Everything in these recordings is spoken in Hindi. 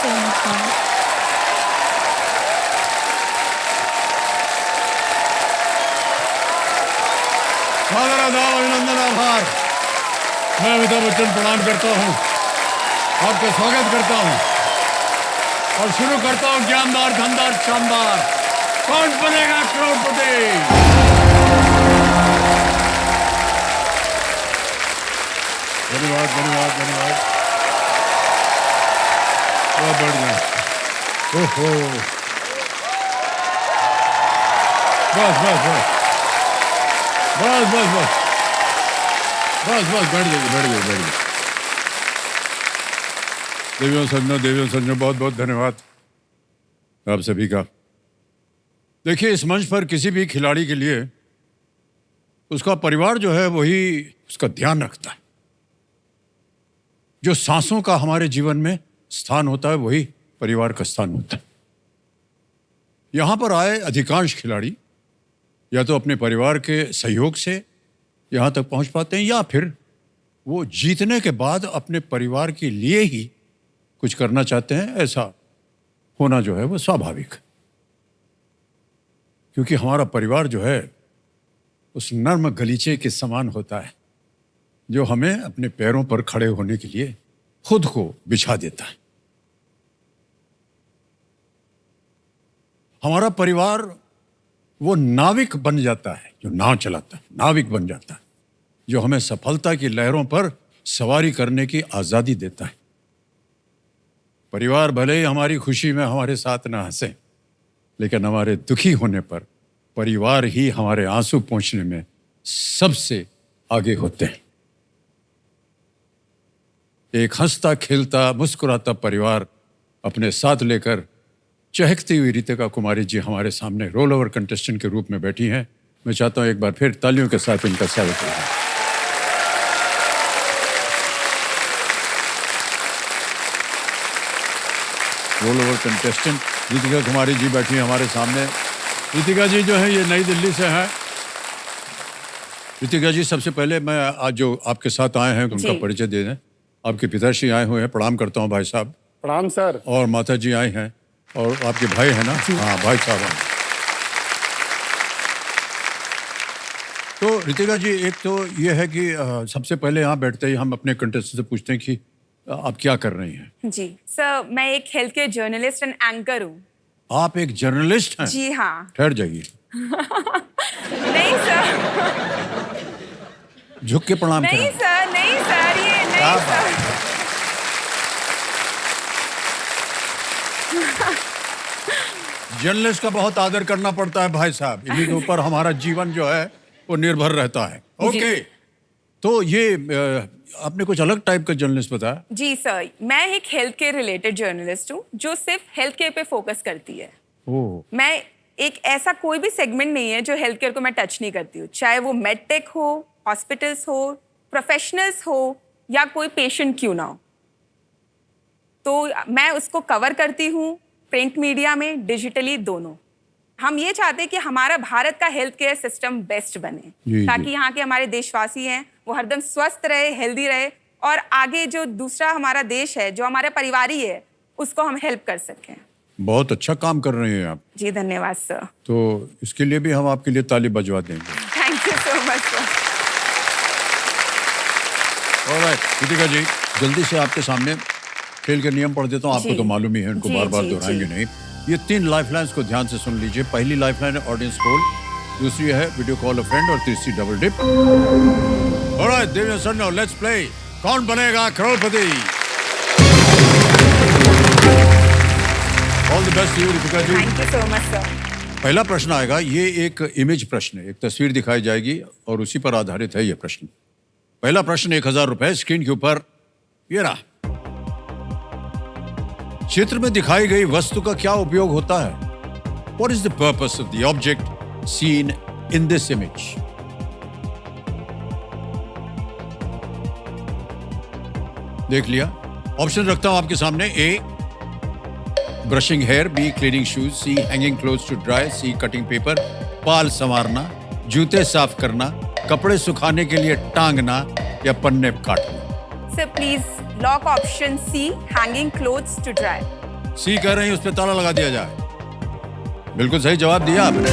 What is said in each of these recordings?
So much ma'am. सादर आदाब, अभिनंदन, आभार। मैं अमिताभ बच्चन प्रणाम करता हूँ, आपका स्वागत करता हूँ और शुरू करता हूँ ज्ञानदार, धनदार, शानदार कौन बनेगा करोड़पति। धन्यवाद धन्यवाद धन्यवाद, बहुत बढ़िया। ओहो, बस बस बस बस बस बस बस बस, बैठ जाइए बैठ जाइए बैठ जाइए। देवियों सज्जनों, बहुत बहुत धन्यवाद आप सभी का। देखिए, इस मंच पर किसी भी खिलाड़ी के लिए उसका परिवार जो है वही उसका ध्यान रखता है। जो सांसों का हमारे जीवन में स्थान होता है वही परिवार का स्थान होता है। यहां पर आए अधिकांश खिलाड़ी या तो अपने परिवार के सहयोग से यहां तक पहुंच पाते हैं या फिर वो जीतने के बाद अपने परिवार के लिए ही कुछ करना चाहते हैं। ऐसा होना जो है वो स्वाभाविक है, क्योंकि हमारा परिवार जो है उस नर्म गलीचे के समान होता है जो हमें अपने पैरों पर खड़े होने के लिए खुद को बिछा देता है। हमारा परिवार वो नाविक बन जाता है जो नाव चलाता है, नाविक बन जाता है जो हमें सफलता की लहरों पर सवारी करने की आजादी देता है। परिवार भले ही हमारी खुशी में हमारे साथ ना हंसे, लेकिन हमारे दुखी होने पर परिवार ही हमारे आंसू पोंछने में सबसे आगे होते हैं। एक हंसता खेलता मुस्कुराता परिवार अपने साथ लेकर चहकती हुई रितिका कुमारी जी हमारे सामने रोल ओवर कंटेस्टेंट के रूप में बैठी हैं। मैं चाहता हूं एक बार फिर तालियों के साथ इनका स्वागत करें। Roll over contestant Ritika Kumari जी बैठी हैं हमारे सामने। रितिका जी जो है ये नई दिल्ली से हैं। रितिका जी, सबसे पहले मैं आज जो आपके साथ आए हैं उनका परिचय दे दें। आपके पिताश्री आए हुए हैं, प्रणाम करता हूं भाई साहब। प्रणाम सर। और माता जी आए हैं और आपके भाई हैं ना? हाँ, भाई साहब हैं। तो रितिका जी, एक तो ये है कि सबसे पहले यहाँ बैठते ही हम अपने कंटेस्टेंट से पूछते हैं कि आप क्या कर रही हैं? जी सर, मैं एक health care journalist and anchor हूँ। आप एक जर्नलिस्ट हैं? जी हाँ। ठहर जाइए। नहीं सर। झुक के प्रणाम करें। नहीं सर, नहीं सर, ये नहीं सर। जर्नलिस्ट का बहुत आदर करना पड़ता है भाई साहब, इन्हीं के ऊपर हमारा जीवन जो है वो निर्भर रहता है। ओके, तो ये आपने कुछ अलग टाइप का जर्नलिस्ट बताया। जी सर, मैं एक हेल्थ केयर रिलेटेड जर्नलिस्ट हूँ जो सिर्फ हेल्थ केयर पे फोकस करती है। ओह। मैं एक ऐसा कोई भी सेगमेंट नहीं है जो हेल्थ केयर को मैं टच नहीं करती हूँ, चाहे वो मेडटेक हो, हॉस्पिटल्स हो, प्रोफेशनल्स हो या कोई पेशेंट क्यों ना हो, तो मैं उसको कवर करती हूँ, प्रिंट मीडिया में, डिजिटली, दोनों। हम ये चाहते हैं कि हमारा भारत का हेल्थ केयर सिस्टम बेस्ट बने, ताकि यहाँ के हमारे देशवासी हैं वो हरदम स्वस्थ रहे, हेल्दी रहे और आगे जो दूसरा हमारा देश है जो हमारा परिवारी है उसको हम हेल्प कर सकें। बहुत अच्छा काम कर रहे हैं आप। जी धन्यवाद सर। तो इसके लिए भी हम आपके लिए ताली बजवा देंगे। Thank you so much sir. Alright Ritika ji, जल्दी से आपके सामने खेल के नियम पढ़ देता हूँ। आपको तो मालूम ही है, उनको बार बार दोहराएंगे नहीं। ये 3 लाइफलाइंस को ध्यान से सुन लीजिए। पहली लाइफलाइन है ऑडियंस पोल, दूसरी है वीडियो कॉल अ फ्रेंड और तीसरी डबल डिप। ऑलराइट देवियों सज्जनों, let's play Kaun Banega Crorepati. All the best you Ritika ji. Thank you so much sir. पहला प्रश्न आएगा, ये एक इमेज प्रश्न है, एक तस्वीर दिखाई जाएगी और उसी पर आधारित है ये प्रश्न। पहला प्रश्न 1000 रुपए स्क्रीन के ऊपर ये रहा। चित्र में दिखाई गई वस्तु का क्या उपयोग होता है? What is the purpose of the object seen in this image? देख लिया? ऑप्शन रखता हूं आपके सामने। A brushing hair, B cleaning shoes, C hanging clothes to dry, C cutting paper, बाल संवारना, जूते साफ करना, कपड़े सुखाने के लिए टांगना या पन्ने काटना। Sir please lock option C, hanging clothes to dry. C कह रहे हैं उस पर ताला लगा दिया जाए। बिल्कुल सही जवाब दिया आपने।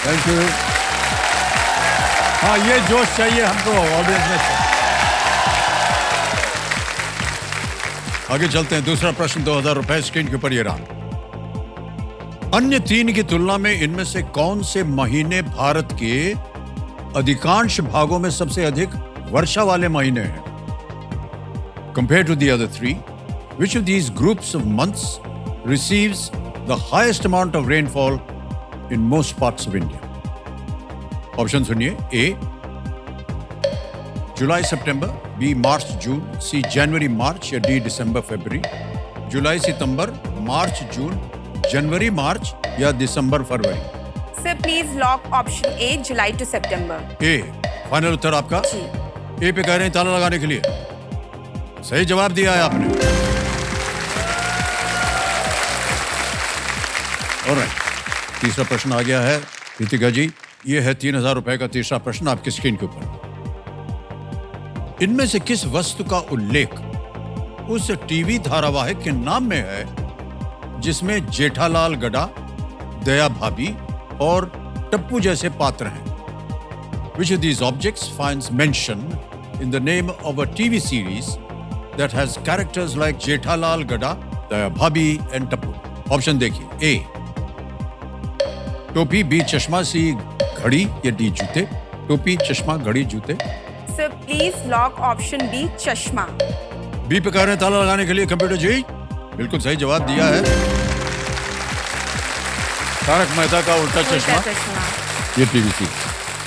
Thank you. हाँ, ये जोश चाहिए हमको ऑडियंस में। आगे चलते हैं। दूसरा प्रश्न 2000 रुपए स्क्रीन के ऊपर ये रहा। अन्य 3 की तुलना में इनमें से कौन से महीने भारत के अधिकांश भागों में सबसे अधिक वर्षा वाले महीने हैं? Compared to the other 3, which of these groups of months receives the highest amount of rainfall in most parts of India? Option सुनिए। A, July September, B, March June, C, जनवरी मार्च या D, दिसंबर फरवरी। जुलाई सितंबर, मार्च जून, जनवरी मार्च या दिसंबर फरवरी। Sir please lock option A, जुलाई टू सितंबर। ए फाइनल उत्तर आपका? जी। ए पे कह रहे हैं ताला लगाने के लिए। सही जवाब दिया है आपने। ऑलराइट, तीसरा प्रश्न आ गया है रितिका जी। ये है 3000 रुपए का तीसरा प्रश्न आपकी स्क्रीन के ऊपर। इनमें से किस वस्तु का उल्लेख उस टीवी धारावाहिक के नाम में है जिसमें जेठालाल गडा, दया भाभी और टप्पू जैसे पात्र हैं? Which of these objects finds mention in the name of a TV series that has characters like Jethalal Gada, Daya Bhabhi and Tappu? Option देखिए। A, टोपी, B, चश्मा, C, घड़ी या D, जूते। टोपी, चश्मा, घड़ी, जूते। Sir please lock option B, चश्मा। बी पे कह रहे हैं ताला लगाने के लिए कंप्यूटर जी। बिल्कुल सही जवाब दिया है। तारक मेहता का उल्टा चश्मा, ये टीवी सीरीज।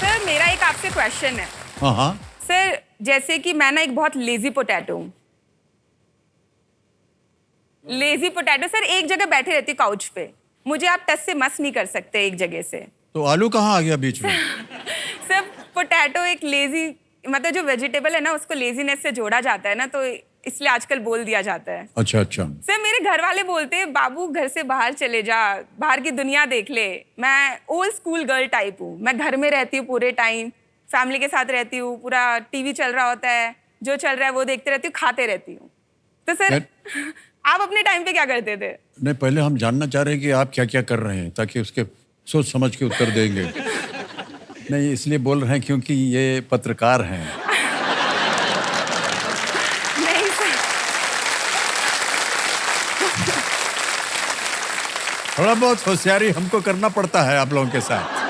सर मेरा एक आपसे क्वेश्चन है। हाँ हाँ। सर जैसे कि मैं ना एक बहुत लेजी पोटैटो हूँ। लेजी पोटैटो सर, एक जगह बैठे रहती हूँ काउच पे, मुझे आप टस से मस नहीं कर सकते एक जगह से। तो आलू कहाँ आ गया बीच में? सर पोटैटो एक लेजी, मतलब जो वेजिटेबल है ना उसको लेजीनेस से जोड़ा जाता है ना, तो इसलिए आजकल बोल दिया जाता है। अच्छा अच्छा। सर मेरे घर वाले बोलते हैं बाबू घर से बाहर चले जा, बाहर की दुनिया देख ले। मैं ओल्ड स्कूल गर्ल टाइप हूँ, मैं घर में रहती हूँ पूरे टाइम, फैमिली के साथ रहती हूँ, पूरा टीवी चल रहा होता है, जो चल रहा है वो देखते रहती हूँ, खाते रहती हूँ। तो सर आप अपने टाइम पे क्या करते थे? नहीं, पहले हम जानना चाह रहे हैं कि आप क्या क्या कर रहे हैं, ताकि उसके सोच समझ के उत्तर देंगे। नहीं, इसलिए बोल रहे हैं क्योंकि ये पत्रकार हैं। नहीं सर। थोड़ा बहुत होशियारी हमको करना पड़ता है आप लोगों के साथ,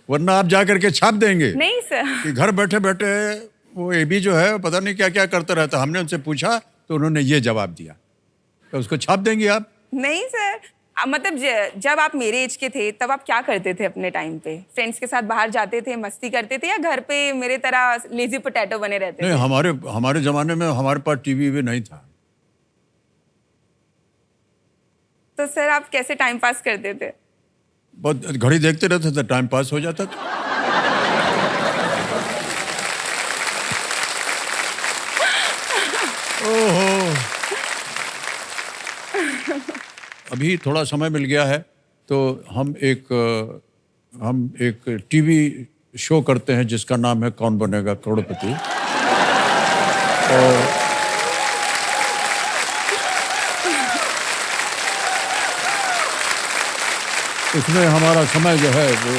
वरना आप जा करके छाप देंगे। नहीं सर। कि घर बैठे बैठे वो एबी जो है पता नहीं क्या क्या करता रहता। हमने उनसे पूछा तो उन्होंने ये जवाब दिया, तो उसको छाप देंगे आप? नहीं सर, मतलब जब आप मेरे एज के थे तब आप क्या करते थे अपने टाइम पे? फ्रेंड्स के साथ बाहर जाते थे, मस्ती करते थे, या घर पे मेरे तरह लेजी पोटैटो बने रहते थे? नहीं, हमारे जमाने में हमारे पास टीवी भी नहीं था। तो सर आप कैसे टाइम पास करते थे? बहुत घड़ी देखते रहते थे, टाइम पास हो जाता था। ओहो, अभी थोड़ा समय मिल गया है तो हम एक टीवी शो करते हैं जिसका नाम है कौन बनेगा करोड़पति। और उसमें हमारा समय जो है वो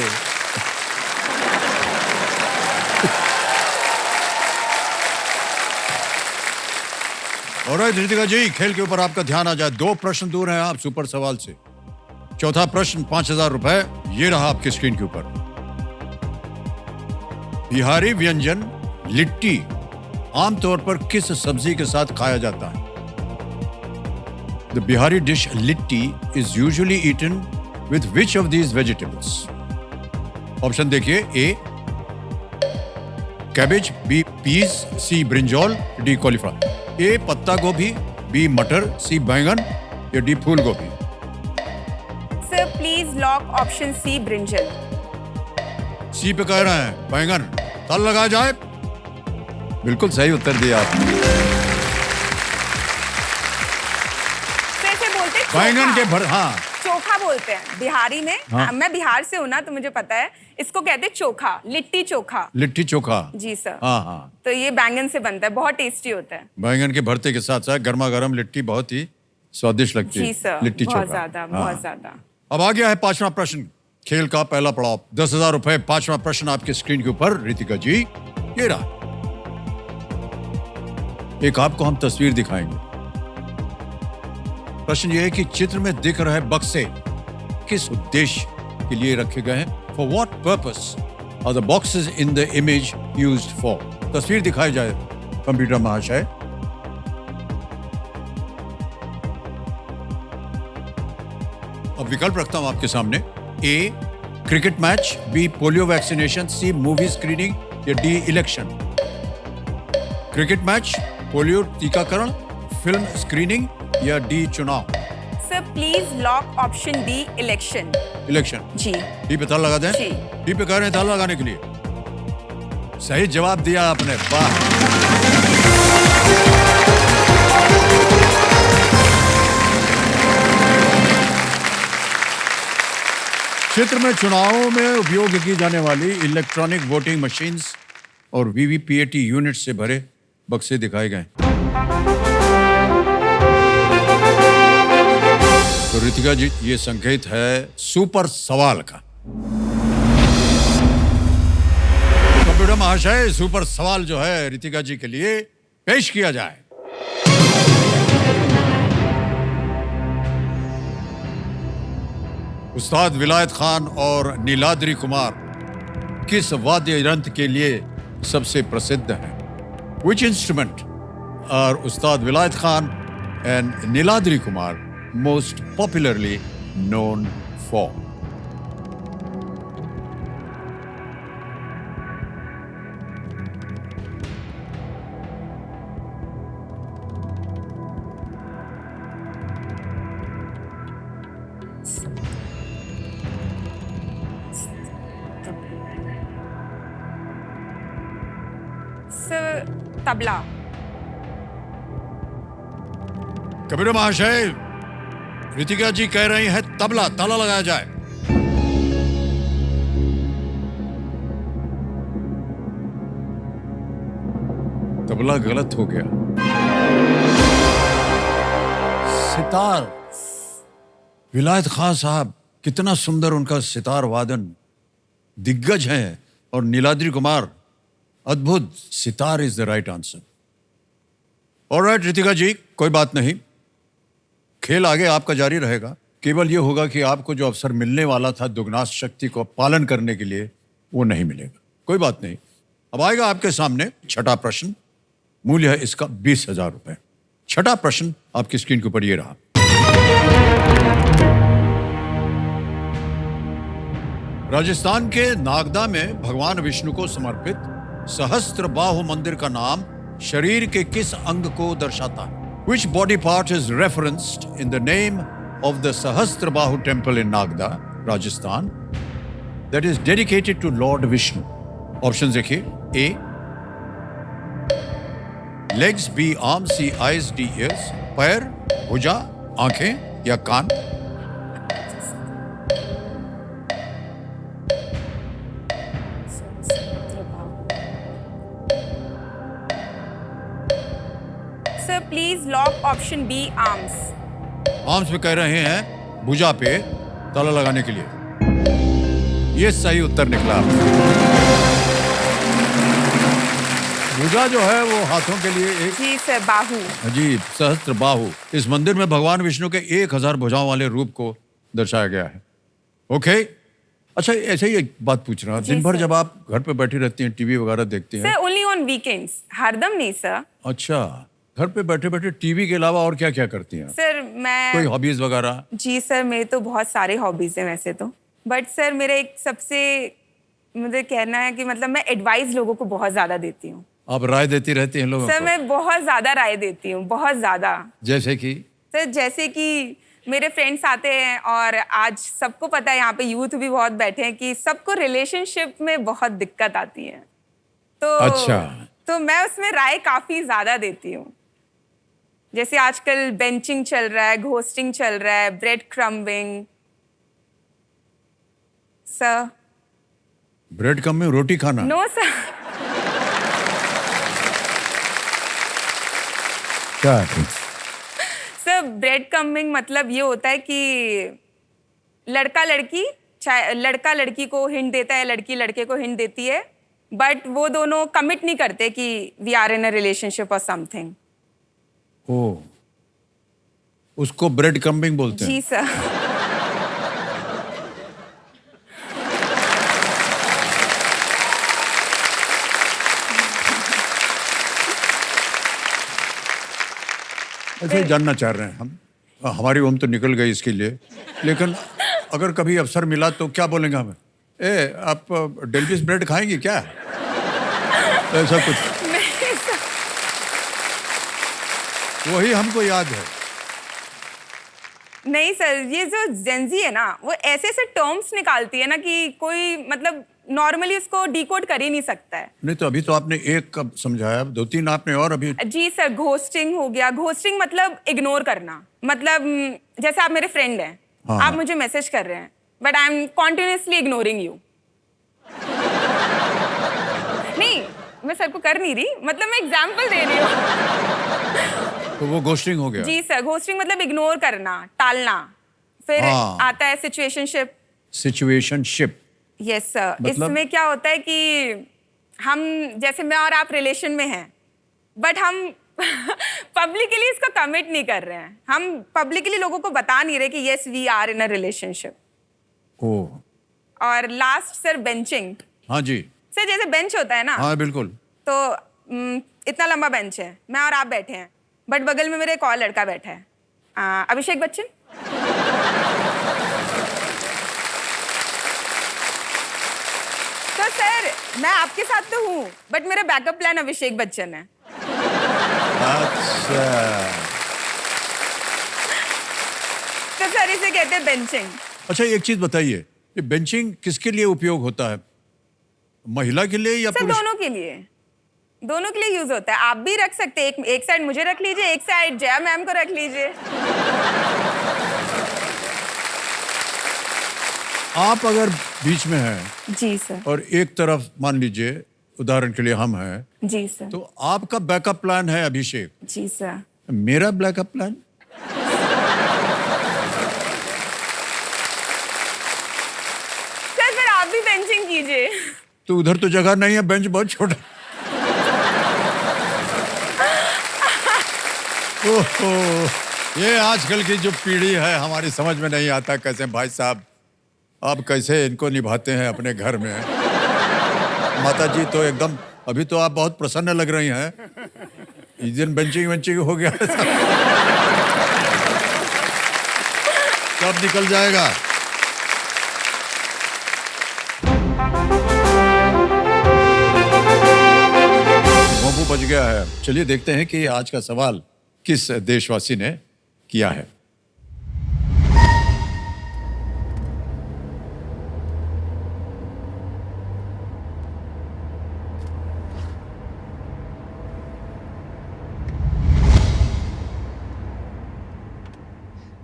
और रितिका जी, खेल के ऊपर आपका ध्यान आ जाए। 2 प्रश्न दूर हैं आप सुपर सवाल से। चौथा प्रश्न 5000 रुपए, ये रहा आपकी स्क्रीन के ऊपर। बिहारी व्यंजन लिट्टी आमतौर पर किस सब्जी के साथ खाया जाता है? The Bihari dish litti is usually eaten with which of these vegetables? Option देखिए। A cabbage, B peas, C brinjal, D cauliflower. A पत्ता गोभी, बी मटर, सी बैंगन या डी फूल गोभी? Sir please lock option C, brinjal. C पे कह रहे हैं बैंगन। ताला लगाया जाए। बिल्कुल सही उत्तर दिया आपने। कैसे बोलते? बैंगन के भर, हाँ चोखा बोलते हैं बिहारी में। हाँ। मैं बिहार से हूँ ना, तो मुझे पता है। इसको कहते हैं चोखा, लिट्टी चोखा। लिट्टी चोखा। जी सर। हाँ हाँ। तो ये बैंगन से बनता है, बहुत टेस्टी होता है। बैंगन के भरते के साथ साथ गर्मा गर्म लिट्टी बहुत ही स्वादिष्ट लगती है। जी सर, लिट्टी बहुत चोखा। ज्यादा, हाँ। बहुत ज्यादा। अब आ गया है पांचवा प्रश्न, खेल का पहला पड़ाव। 10,000 रुपए। पांचवा प्रश्न आपके स्क्रीन के ऊपर। रितिका जी, ये रहा। एक आपको हम तस्वीर दिखाएंगे। प्रश्न ये है कि चित्र में दिख रहे बक्से किस उद्देश्य के लिए रखे गए हैं? For what purpose are the boxes in the image used for? तस्वीर दिखाई जाए कंप्यूटर महाशय। अब विकल्प रखता हूं आपके सामने। A, cricket match, B, polio vaccination, C, movie screening या D, election. Cricket match, polio टीकाकरण, फिल्म स्क्रीनिंग या डी, चुनाव। Sir please lock option D, election. Election. जी। डी पे ताला लगा दें। जी। डी पे कह रहे हैं ताला लगाने के लिए। सही जवाब दिया आपने, वाह। क्षेत्र में चुनावों में उपयोग की जाने वाली इलेक्ट्रॉनिक वोटिंग मशीन्स और वीवीपीएटी यूनिट से भरे बक्से दिखाए गए। तो रितिका जी, ये संकेत है सुपर सवाल का। कंप्यूटर महाशय, सुपर सवाल जो है रितिका जी के लिए पेश किया जाए। उस्ताद विलायत खान और नीलाद्री कुमार किस वाद्य यंत्र के लिए सबसे प्रसिद्ध हैं? Which instrument are उस्ताद विलायत Khan and Niladri Kumar most popularly known for? Sir tabla. Kabir महाशय, रितिका जी कह रही है तबला। ताला लगाया जाए। तबला गलत हो गया। सितार। विलायत खान साहब, कितना सुंदर उनका सितार वादन, दिग्गज हैं। और नीलाद्री कुमार, अद्भुत। Sitar is the right answer. Alright Ritika ji, कोई बात नहीं, खेल आगे आपका जारी रहेगा। केवल ये होगा कि आपको जो अवसर मिलने वाला था दुगना शक्ति को पालन करने के लिए, वो नहीं मिलेगा। कोई बात नहीं। अब आएगा आपके सामने छठा प्रश्न। मूल्य है इसका 20,000 रुपए। छठा प्रश्न आपकी स्क्रीन के ऊपर ये रहा। राजस्थान के नागदा में भगवान विष्णु को समर्पित सहस्त्र बाहु मंदिर का नाम शरीर के किस अंग को दर्शाता है? Which body part is referenced in the name of the Sahasrabahu temple in Nagda, Rajasthan, that is dedicated to Lord Vishnu? Options देखिए। A, legs, B, arms, C, eyes, D, ears, पैर, भुजा, आंखें या कान। Sir please lock option B, arms. Arms पे कह रहे हैं भुजा पे ताला लगाने के लिए। ये सही उत्तर निकला। भुजा जो है वो हाथों के लिए एक। जी सर, बाहु। जी, सहस्त्र बाहु। इस मंदिर में भगवान विष्णु के 1000 भुजाओं वाले रूप को दर्शाया गया है। ओके। अच्छा, ऐसे ही एक बात पूछ रहा हूँ, दिन भर सर। जब आप घर पे बैठी रहती हैं, टीवी वगैरह देखती हैं? सर ओनली ऑन वीकेंड्स, हरदम नहीं सर। अच्छा, घर पे बैठे बैठे टीवी के अलावा और क्या क्या करती हैं? सर मैं कोई हॉबीज वगैरह? जी सर, मेरे तो बहुत सारे हॉबीज हैं वैसे तो, बट सर मेरा एक सबसे मुझे कहना है कि मतलब मैं एडवाइस लोगों को बहुत ज्यादा देती हूँ। आप राय देती रहती हैं लोगों सर को? मैं बहुत ज्यादा राय देती हूँ, बहुत ज्यादा। जैसे कि? सर जैसे कि मेरे फ्रेंड्स आते हैं और आज सबको पता है, यहाँ पे यूथ भी बहुत बैठे हैं, कि सबको रिलेशनशिप में बहुत दिक्कत आती है। तो अच्छा। तो मैं उसमें राय काफी ज्यादा देती हूँ। जैसे आजकल बेंचिंग चल रहा है, घोस्टिंग चल रहा है, ब्रेड क्रम्बिंग, सर। ब्रेड कम में रोटी खाना? No sir. क्या है? सर ब्रेड कमिंग मतलब ये होता है कि लड़का लड़की, चाहे लड़का लड़की को हिंट देता है, लड़की लड़के को हिंट देती है, बट वो दोनों कमिट नहीं करते कि we are in a relationship और समथिंग। ओ, उसको ब्रेड कमिंग बोलते हैं? जी सर। ऐसे ही जानना चाह रहे हैं हम। हमारी उम्र तो निकल गई इसके लिए, लेकिन अगर कभी अवसर मिला तो क्या बोलेंगे हमें? आप डेल्विस ब्रेड खाएंगी क्या? ऐसा कुछ नहीं सर। वही हमको याद है। नहीं सर, ये जो जेंजी है ना, वो ऐसे ऐसे टर्म्स निकालती है ना कि कोई मतलब नॉर्मली उसको डिकोड कर ही नहीं सकता है। नहीं तो अभी तो आपने एक कब समझाया, 2-3 आपने और अभी। जी सर, घोस्टिंग हो गया। घोस्टिंग मतलब इग्नोर करना। मतलब जैसे आप मेरे फ्रेंड हैं, हाँ, आप मुझे मैसेज कर रहे हैं, but I am continuously ignoring you. नहीं, मैं सर को कर नहीं रही, मतलब मैं एग्जाम्पल दे रही हूँ। तो वो घोस्टिंग हो गया? जी सर, घोस्टिंग मतलब इग्नोर करना, टालना। फिर हाँ। आता है सिचुएशनशिप। सिचुएशनशिप। Yes sir. मतलब? इसमें क्या होता है कि हम, जैसे मैं और आप रिलेशन में हैं, बट हम पब्लिकली इसको कमिट नहीं कर रहे हैं। हम पब्लिकली लोगों को बता नहीं रहे कि yes we are in a relationship. Oh. और लास्ट सर, बेंचिंग। हाँ जी। सर जैसे बेंच होता है ना, हाँ बिल्कुल। तो इतना लंबा बेंच है, मैं और आप बैठे हैं, बट बगल में मेरा एक और लड़का बैठा है, अभिषेक बच्चन। तो सर मैं आपके साथ तो हूँ, बट मेरा बैकअप प्लान अभिषेक बच्चन है। अच्छा। तो सर इसे कहते हैं बेंचिंग। अच्छा एक चीज बताइए, ये बेंचिंग किसके लिए उपयोग होता है? महिला के लिए या सर पुरुष? दोनों के लिए, दोनों के लिए यूज होता है। आप भी रख सकते हैं, एक साइड मुझे रख लीजिए, एक साइड जया मैम को रख लीजिए। आप अगर बीच में हैं जी सर। और एक तरफ मान लीजिए उदाहरण के लिए हम हैं, जी सर। तो आपका बैकअप प्लान है अभिषेक, जी सर। मेरा बैकअप प्लान? सर फिर आप भी बेंचिंग कीजिए। तो उधर तो जगह नहीं है, बेंच बहुत छोटा। ओहो, ये आजकल की जो पीढ़ी है हमारी समझ में नहीं आता कैसे भाई साहब आप कैसे इनको निभाते हैं अपने घर में। माता जी तो एकदम, अभी तो आप बहुत प्रसन्न लग रही हैं, इस दिन बेंचिंग वेंचिंग हो गया कब निकल जाएगा? मुंह बच गया है। चलिए देखते हैं कि आज का सवाल किस देशवासी ने किया है।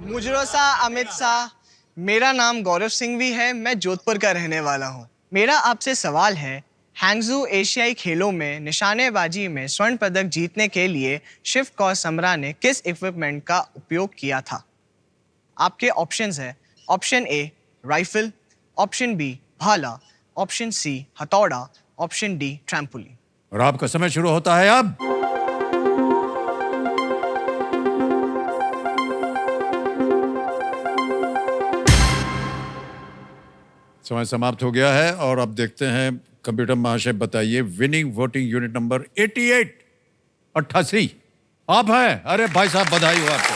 मुजरो सा अमित शाह, मेरा नाम गौरव सिंह भी है, मैं जोधपुर का रहने वाला हूँ। मेरा आपसे सवाल है, हैंगजू एशियाई खेलों में निशानेबाजी में स्वर्ण पदक जीतने के लिए शिव कौर समरा ने किस इक्विपमेंट का उपयोग किया था? आपके ऑप्शंस है, option A rifle, option B भाला, ऑप्शन सी हथौड़ा, ऑप्शन डी ट्रैम्पोलिन। और आपका समय शुरू होता है अब। समय समाप्त हो गया है और अब देखते हैं कंप्यूटर महाशय बताइए विनिंग वोटिंग यूनिट नंबर 88 आप हैं। अरे भाई साहब बधाई हो आपको।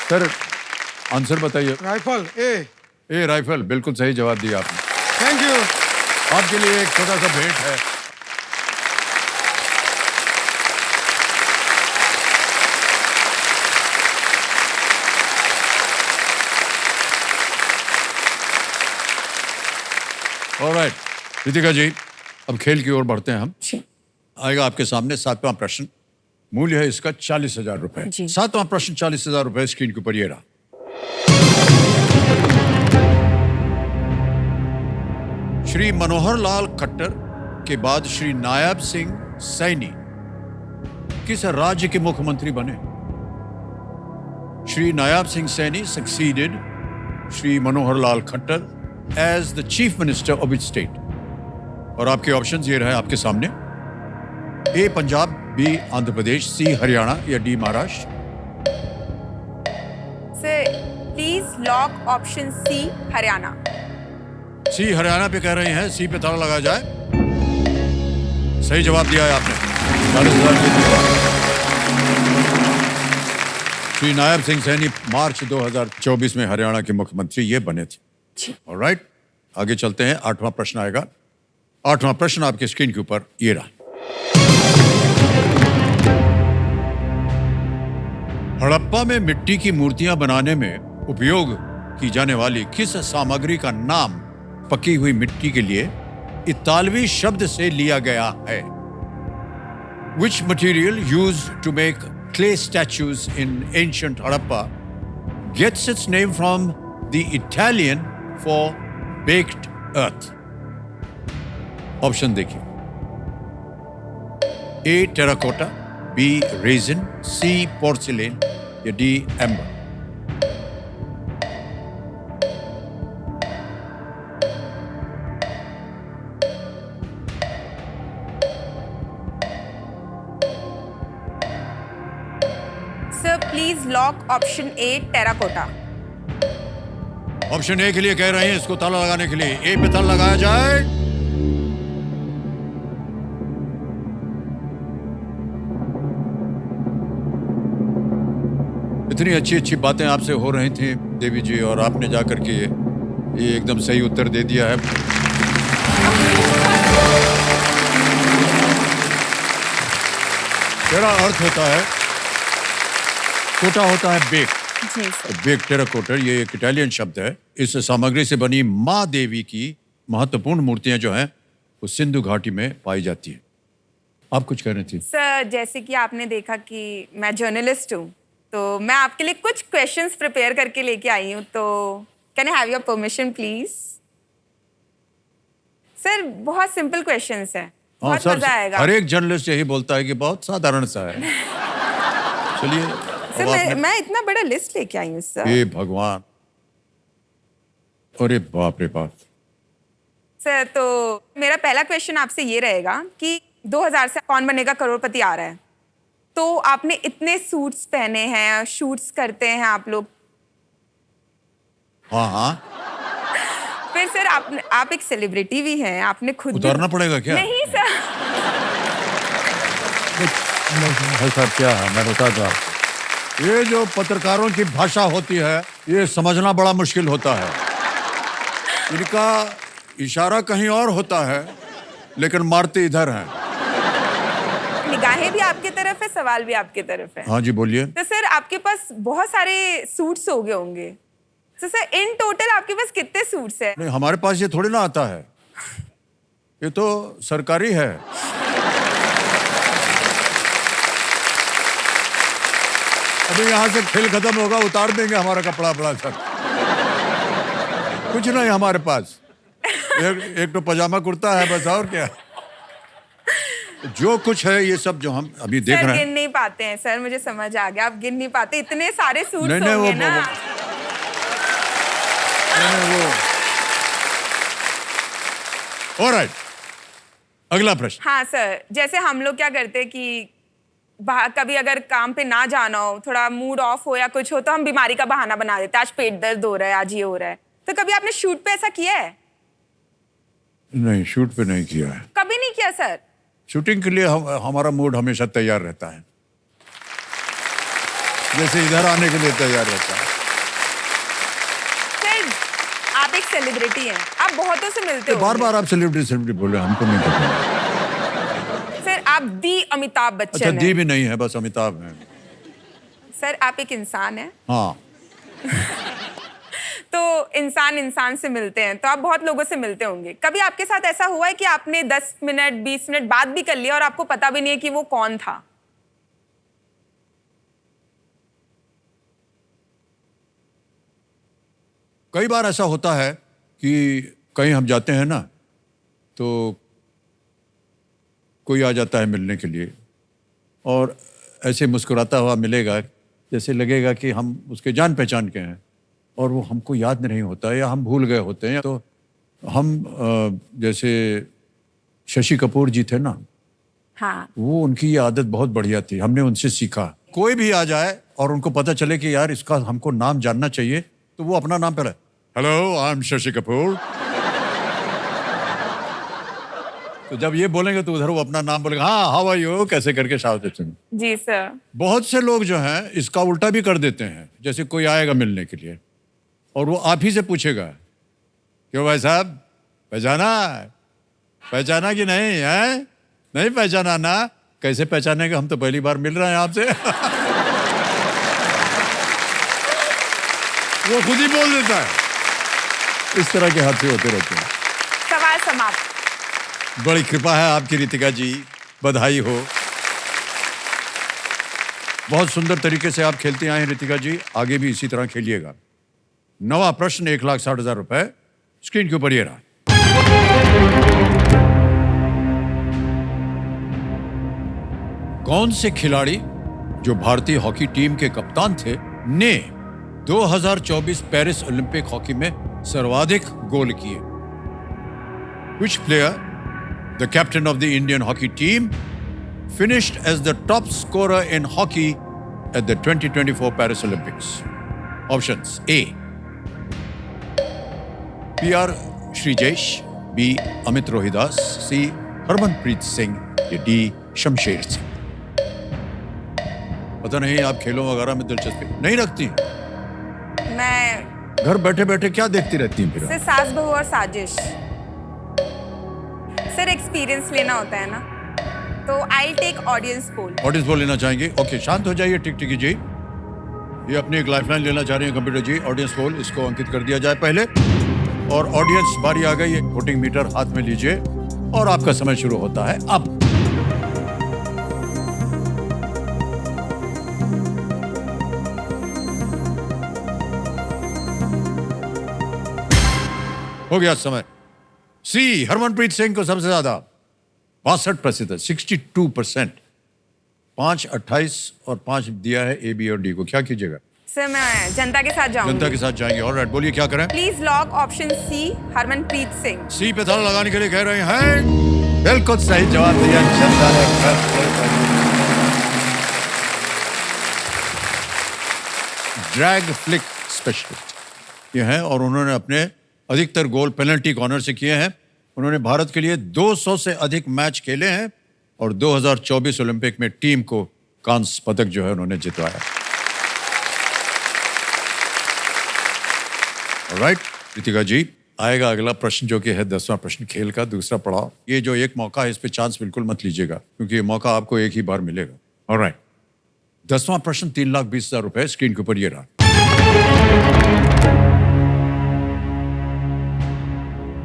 सर आंसर बताइए। राइफल ए। राइफल, बिल्कुल सही जवाब दिया आपने। Thank you. आपके लिए एक छोटा सा भेंट है। ऑलराइट रितिका जी, अब खेल की ओर बढ़ते हैं हम। आएगा आपके सामने 7वां प्रश्न, मूल्य है इसका 40,000 रुपए। 7वां प्रश्न 40,000 रुपए, स्क्रीन के ऊपर ये रहा। श्री मनोहर लाल खट्टर के बाद श्री नायब सिंह सैनी किस राज्य के मुख्यमंत्री बने? Shri Nayab Singh Saini succeeded Shri Manohar Lal Khattar as the chief minister of which state? और आपके ऑप्शंस ये रहे आपके सामने: A Punjab, B Andhra Pradesh, C Haryana या D Maharashtra? Sir please lock option C Haryana. C Haryana पे कह रही हैं, सी पे ताला लगाया जाए। सही जवाब दिया है आपने। 40,000 के लिए। श्री नायब सिंह सैनी मार्च 2024 में हरियाणा के मुख्यमंत्री ये बने थे। ऑलराइट, आगे चलते हैं। 8वां प्रश्न आएगा। 8वां प्रश्न आपके स्क्रीन के ऊपर ये रहा। हड़प्पा में मिट्टी की मूर्तियां बनाने में उपयोग की जाने वाली किस सामग्री का नाम पकी हुई मिट्टी के लिए इतालवी शब्द से लिया गया है? Which material used to make clay statues in ancient Harappa gets its name from the Italian for baked earth? Option देखिए: ए टेराकोटा, बी रेजिन, सी पोर्सिलेन या D amber? Sir please lock option A terracotta. Option A के लिए कह रहे हैं, इसको ताला लगाने के लिए ए पे ताला लगाया जाए। इतनी अच्छी अच्छी बातें आपसे हो रही थी देवी जी, और आपने जाकर के ये एकदम सही उत्तर दे दिया है। तेरा अर्थ होता है, कोटा होता है बेक। जी सर। बेक टेराकोटर ये एक इटालियन शब्द है। इस सामग्री से बनी माँ देवी की महत्वपूर्ण मूर्तियां जो हैं वो सिंधु घाटी में पाई जाती हैं। आप कुछ कह रही थी? सर जैसे कि आपने देखा कि मैं जर्नलिस्ट हूँ, तो मैं आपके लिए कुछ क्वेश्चंस प्रिपेयर करके लेके आई हूँ, तो can I have your permission please? Sir बहुत सिंपल क्वेश्चंस है, बहुत मजा आएगा। हर एक जर्नलिस्ट यही बोलता है कि बहुत साधारण सा है। चलिए सर मैं इतना बड़ा लिस्ट लेके आई हूँ सर। हे भगवान, अरे बाप रे बाप। सर तो मेरा पहला क्वेश्चन आपसे ये रहेगा कि 2000 से कौन बनेगा करोड़पति आ रहा है, तो आपने इतने सूट्स पहने हैं, शूट्स करते हैं आप लोग। हाँ हाँ। फिर सर आप एक सेलिब्रिटी भी हैं, आपने खुद उतारना पड़ेगा क्या? नहीं सर। साहब क्या है, मैं बता दूं आपको, ये जो पत्रकारों की भाषा होती है ये समझना बड़ा मुश्किल होता है। इनका इशारा कहीं और होता है लेकिन मारते इधर हैं। निगाहें भी आपकी तरफ है, सवाल भी आपकी तरफ है। हाँ जी बोलिए। तो सर आपके पास बहुत सारे सूट्स हो गए होंगे, तो सर इन टोटल आपके पास कितने सूट्स हैं? नहीं, हमारे पास ये थोड़ी ना आता है, ये तो सरकारी है। अभी यहाँ से खेल खत्म होगा, उतार देंगे हमारा कपड़ा बड़ा सब। कुछ नहीं हमारे पास, एक तो पजामा कुर्ता है बस, और क्या। जो कुछ है ये सब जो हम अभी देख रहे हैं। गिन नहीं पाते हैं सर, मुझे समझ आ गया, आप गिन नहीं पाते, इतने सारे सूट्स नहीं, होंगे ना। ऑलराइट, अगला प्रश्न। हाँ सर, जैसे हम लोग क्या करते हैं कि कभी अगर काम पे ना जाना हो, थोड़ा मूड ऑफ हो या कुछ हो, तो हम बीमारी का बहाना बना देते हैं, आज पेट दर्द हो रहा है, आज ये हो रहा है। तो कभी आपने शूट पे ऐसा किया है? नहीं, शूट पे नहीं किया है। कभी नहीं किया सर? शूटिंग के लिए हमारा मूड हमेशा तैयार रहता है, जैसे इधर आने के लिए तैयार रहता है। सर आप एक सेलिब्रिटी हैं, आप बहुतों से मिलते हो। बार बार आप सेलिब्रिटी बोले, हमको नहीं पता। सर आप दी अमिताभ बच्चन अच्छा, हैं। दी भी नहीं है, बस अमिताभ है। सर आप एक इंसान हैं। हाँ। तो इंसान इंसान से मिलते हैं, तो आप बहुत लोगों से मिलते होंगे। कभी आपके साथ ऐसा हुआ है कि आपने 10 मिनट 20 मिनट बात भी कर लिया और आपको पता भी नहीं है कि वो कौन था? कई बार ऐसा होता है कि कहीं हम जाते हैं ना, तो कोई आ जाता है मिलने के लिए और ऐसे मुस्कुराता हुआ मिलेगा, जैसे लगेगा कि हम उसके जान पहचान के हैं और वो हमको याद नहीं होता या हम भूल गए होते हैं। तो हम जैसे शशि कपूर जी थे ना, हाँ, वो उनकी ये आदत बहुत बढ़िया थी, हमने उनसे सीखा। कोई भी आ जाए और उनको पता चले कि यार इसका हमको नाम जानना चाहिए, तो वो अपना नाम पहले, hello I am Shashi Kapoor. तो जब ये बोलेंगे तो उधर वो अपना नाम बोलेगा, हाँ हाउ आर यू, कैसे करके शाबाश। जी सर। बहुत से लोग जो हैं इसका उल्टा भी कर देते हैं। जैसे कोई आएगा मिलने के लिए और वो आप ही से पूछेगा, क्यों भाई साहब पहचाना कि नहीं है? नहीं पहचाना ना? कैसे पहचानेगा, हम तो पहली बार मिल रहे हैं आपसे। वो खुद ही बोल देता है। इस तरह के हादसे होते रहते हैं। सवाल समाप्त। बड़ी कृपा है आपकी रितिका जी, बधाई हो। बहुत सुंदर तरीके से आप खेलती आए हैं रितिका जी, आगे भी इसी तरह खेलिएगा। नवा प्रश्न 1,60,000 रुपए स्क्रीन के ऊपर ये रहा। कौन से खिलाड़ी जो भारतीय हॉकी टीम के कप्तान थे ने 2024 पेरिस ओलंपिक हॉकी में सर्वाधिक गोल किए? Which player, the captain of the Indian hockey team, finished as the top scorer in hockey at the 2024 Paris Olympics? Options: A. P.R. Shrijesh, B. Amit Rohidas, C. Harmanpreet Singh, या D. शमशेर सिंह। पता नहीं आप खेलों वगैरह में दिलचस्पी नहीं रखती? मैं घर बैठे बैठे क्या देखती रहती हैं फिर? सर सास बहू और साजिश। सर एक्सपीरियंस लेना होता है ना, तो I take audience poll. Audience poll लेना चाहेंगे? ओके, शांत हो जाइए टिकटिकी जी। ये अपनी एक लाइफलाइन लेना चाह रही हैं कंप्यूटर जी। ऑडियंस पोल, इसको अंकित कर दिया जाए पहले। और ऑडियंस बारी आ गई, वोटिंग मीटर हाथ में लीजिए और आपका समय शुरू होता है अब। हो गया समय। सी, हरमनप्रीत सिंह को सबसे ज्यादा 62%, 62%। 5, 28 और 5 दिया है ए, बी और डी को। क्या कीजिएगा? सर मैं जनता के साथ जाऊंगी। जनता के साथ जाएंगे। ऑलराइट, बोलिए क्या करें? Please lock option C, Harmanpreet Singh. C पे ताला लगाने के लिए कह रहे हैं। बिल्कुल सही जवाब दिया जनता ने। ड्रैग फ्लिक स्पेशलिस्ट ये हैं और उन्होंने अपने अधिकतर गोल पेनल्टी कॉर्नर से किए हैं। उन्होंने भारत के लिए 200 से अधिक मैच खेले हैं और 2024 ओलंपिक में टीम को कांस्य पदक जो है उन्होंने जितवाया। ऑलराइट रितिका जी, आएगा अगला प्रश्न जो कि है 10वां प्रश्न खेल का दूसरा पड़ाव। ये जो एक मौका है इस पे चांस बिल्कुल मत लीजिएगा क्योंकि ये मौका आपको एक ही बार मिलेगा। ऑलराइट, 10वां प्रश्न 3,20,000 रुपए स्क्रीन के ऊपर ये रहा।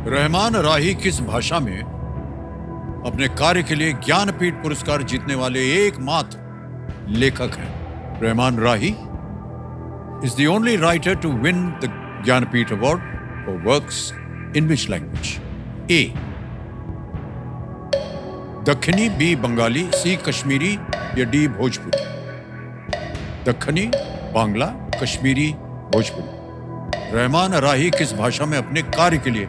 रहमान राही किस भाषा में अपने कार्य के लिए ज्ञानपीठ पुरस्कार जीतने वाले एकमात्र लेखक हैं? रहमान राही is the only writer to win the Jnanapith Award for works in which language? A. दक्खनी, B. बंगाली, C. कश्मीरी या D. भोजपुरी? दक्खनी, बांग्ला, कश्मीरी, भोजपुरी। रहमान राही किस भाषा में अपने कार्य के लिए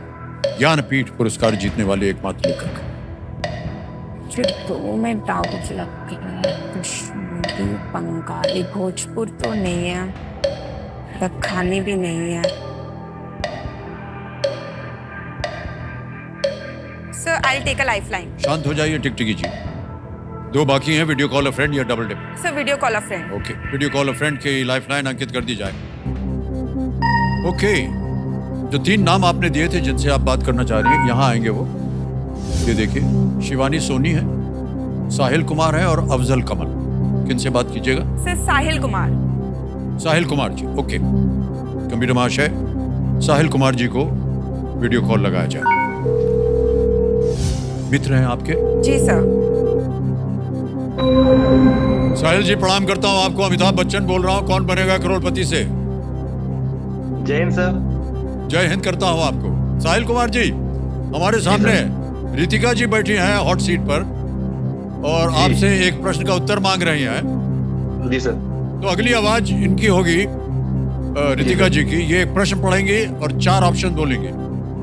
ज्ञानपीठ पुरस्कार जीतने वाले एकमात्र लेखक? दो में डाउट लगती है। कश्मीरी, बंगाली, भोजपुर तो नहीं है, दक्खनी भी नहीं है। Sir I take a lifeline. शांत हो जाइए टिकटिकी जी। 2 बाकी हैं, वीडियो कॉल अ फ्रेंड या double dip. Sir video call a friend. Okay, video call a friend की लाइफलाइन अंकित कर दी जाए। ओके, जो 3 नाम आपने दिए थे जिनसे आप बात करना चाह रही हैं, यहाँ आएंगे वो। ये देखिए, शिवानी सोनी है, साहिल कुमार है और अफजल कमल। किनसे बात कीजिएगा? Sir Sahil Kumar. Sahil Kumar ji, okay. Computer महाशय, साहिल कुमार जी को वीडियो कॉल लगाया जाए। मित्र हैं आपके? जी सर। साहिल जी प्रणाम करता हूं आपको। अमिताभ बच्चन बोल रहा हूं, कौन बनेगा करोड़पति से। जय हिंद सर। जय हिंद करता हूं आपको। साहिल कुमार जी, हमारे सामने रितिका जी बैठी हैं हॉट सीट पर और आपसे एक प्रश्न का उत्तर मांग रही हैं। जी सर। तो अगली आवाज इनकी होगी, रितिका जी की। ये एक प्रश्न पढ़ेंगे और 4 ऑप्शन बोलेंगे।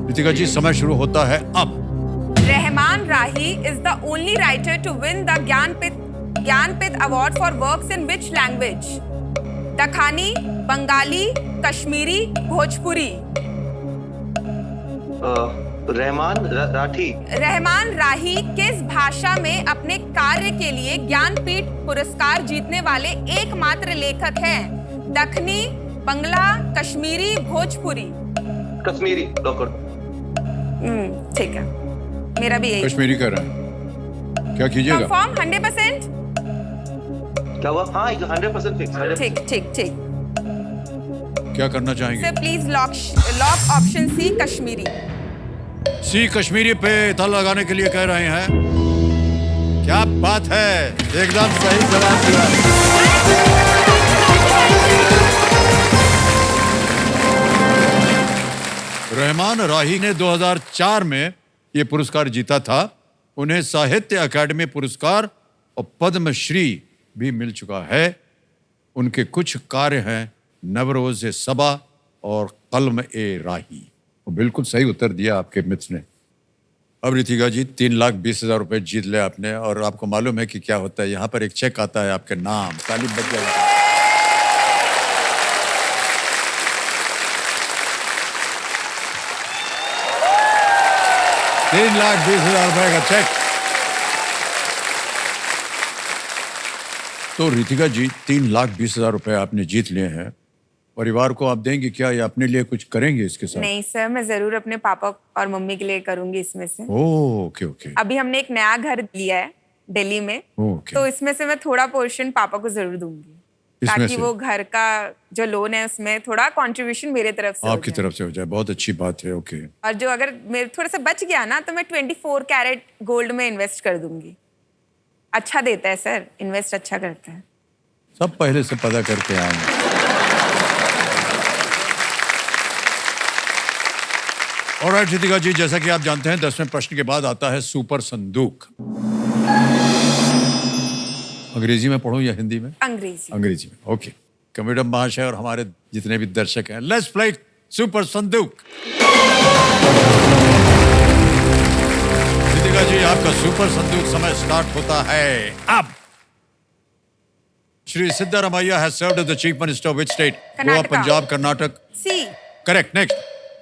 रितिका जी, समय शुरू होता है अब। Rahman Rahi is the only writer to win the Jnanpith award for works in which language? Dakhani, Bengali, Kashmiri, Bhojpuri. Rahman Rahi किस भाषा में अपने कार्य के लिए ज्ञानपीठ पुरस्कार जीतने वाले एकमात्र लेखक हैं? दखनी, बंगला, कश्मीरी, भोजपुरी। कश्मीरी। ठीक है, मेरा भी यही। कश्मीरी कर रहा है, क्या कीजिएगा? कंफर्म 100%? क्या हुआ? हाँ 100% फिक्स। ठीक ठीक ठीक। क्या करना चाहेंगे? Sir please lock option C, Kashmiri. C Kashmiri पे ताला लगाने के लिए कह रहे हैं। क्या बात है, एकदम सही जवाब दिया। रहमान राही ने 2004 में ये पुरस्कार जीता था। उन्हें साहित्य अकादमी पुरस्कार और पद्मश्री भी मिल चुका है। उनके कुछ कार्य हैं नवरोज सबा और कलम ए राही। बिल्कुल सही उत्तर दिया आपके मित्र ने। अब रितिका जी 3,20,000 रुपए जीत ले आपने, और आपको मालूम है कि क्या होता है, यहाँ पर एक चेक आता है आपके नाम। ताली बज जाएगी। ₹3,20,000 का चेक। तो रितिका जी 3,20,000 रुपए आपने जीत लिए हैं। परिवार को आप देंगे क्या, या अपने लिए कुछ करेंगे इसके साथ? नहीं सर, मैं जरूर अपने पापा और मम्मी के लिए करूंगी इसमें से। Okay okay. अभी हमने एक नया घर लिया है दिल्ली में, तो इसमें से मैं थोड़ा पोर्शन पापा को जरूर दूंगी, ताकि वो घर का जो लोन है उसमें थोड़ा कंट्रीब्यूशन मेरे तरफ से आपकी तरफ से हो जाए। बहुत अच्छी बात है। ओके। और जो अगर मेरे थोड़ा सा बच गया ना, तो मैं 24 कैरेट गोल्ड में इन्वेस्ट कर दूंगी। अच्छा देता है सर, इन्वेस्ट अच्छा करता है। सब पहले से पता करके आएंगे। और रितिका जी, जैसा कि आप जानते हैं 10वें प्रश्न के बाद आता है सुपर संदूक। अंग्रेजी में पढ़ूं या हिंदी में? अंग्रेजी। अंग्रेजी में। ओके। कमेडम महाशय और हमारे जितने भी दर्शक हैं, लेट्स प्ले सुपर संदूक। रितिका जी, आपका सुपर संदूक समय स्टार्ट होता है अब। Shri Siddaramaiah has served as the chief minister of which state? Goa, Punjab, Karnataka. C. Correct. Next.